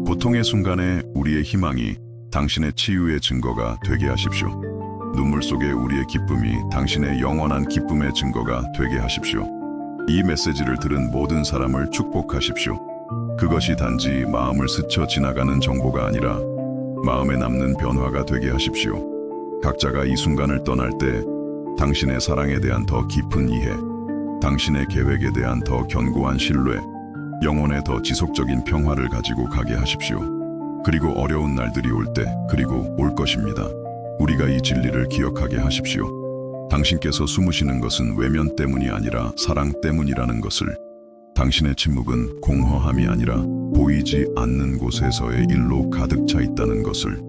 [SPEAKER 1] 고통의 순간에 우리의 희망이 당신의 치유의 증거가 되게 하십시오. 눈물 속에 우리의 기쁨이 당신의 영원한 기쁨의 증거가 되게 하십시오. 이 메시지를 들은 모든 사람을 축복하십시오. 그것이 단지 마음을 스쳐 지나가는 정보가 아니라 마음에 남는 변화가 되게 하십시오. 각자가 이 순간을 떠날 때 당신의 사랑에 대한 더 깊은 이해, 당신의 계획에 대한 더 견고한 신뢰, 영혼의 더 지속적인 평화를 가지고 가게 하십시오. 그리고 어려운 날들이 올 때, 그리고 올 것입니다. 우리가 이 진리를 기억하게 하십시오. 당신께서 숨으시는 것은 외면 때문이 아니라 사랑 때문이라는 것을, 당신의 침묵은 공허함이 아니라 보이지 않는 곳에서의 일로 가득 차 있다는 것을,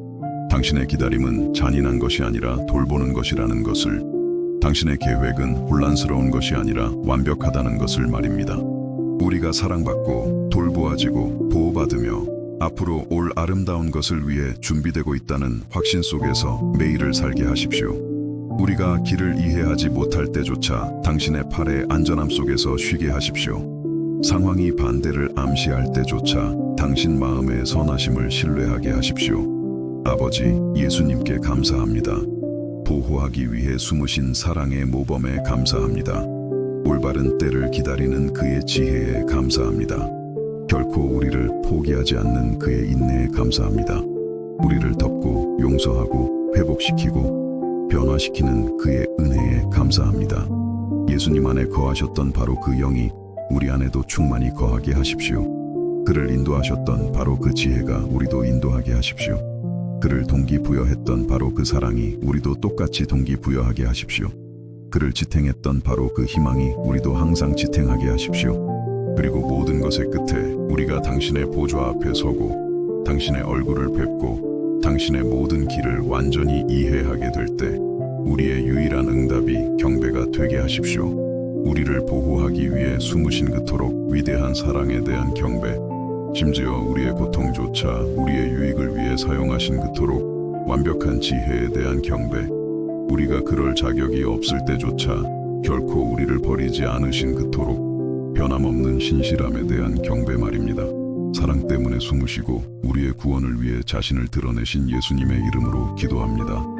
[SPEAKER 1] 당신의 기다림은 잔인한 것이 아니라 돌보는 것이라는 것을, 당신의 계획은 혼란스러운 것이 아니라 완벽하다는 것을 말입니다. 우리가 사랑받고 돌보아지고 보호받으며 앞으로 올 아름다운 것을 위해 준비되고 있다는 확신 속에서 매일을 살게 하십시오. 우리가 길을 이해하지 못할 때조차 당신의 팔의 안전함 속에서 쉬게 하십시오. 상황이 반대를 암시할 때조차 당신 마음의 선하심을 신뢰하게 하십시오. 아버지, 예수님께 감사합니다. 보호하기 위해 숨으신 사랑의 모범에 감사합니다. 올바른 때를 기다리는 그의 지혜에 감사합니다. 결코 우리를 포기하지 않는 그의 인내에 감사합니다. 우리를 덮고 용서하고 회복시키고 변화시키는 그의 은혜에 감사합니다. 예수님 안에 거하셨던 바로 그 영이 우리 안에도 충만히 거하게 하십시오. 그를 인도하셨던 바로 그 지혜가 우리도 인도하게 하십시오. 그를 동기부여했던 바로 그 사랑이 우리도 똑같이 동기부여하게 하십시오. 그를 지탱했던 바로 그 희망이 우리도 항상 지탱하게 하십시오. 그리고 모든 것의 끝에 우리가 당신의 보좌 앞에 서고 당신의 얼굴을 뵙고 당신의 모든 길을 완전히 이해하게 될 때 우리의 유일한 응답이 경배가 되게 하십시오. 우리를 보호하기 위해 숨으신 그토록 위대한 사랑에 대한 경배, 심지어 우리의 고통조차 우리의 유익을 위해 사용하신 그토록 완벽한 지혜에 대한 경배, 우리가 그럴 자격이 없을 때조차 결코 우리를 버리지 않으신 그토록 변함없는 신실함에 대한 경배 말입니다. 사랑 때문에 숨으시고 우리의 구원을 위해 자신을 드러내신 예수님의 이름으로 기도합니다.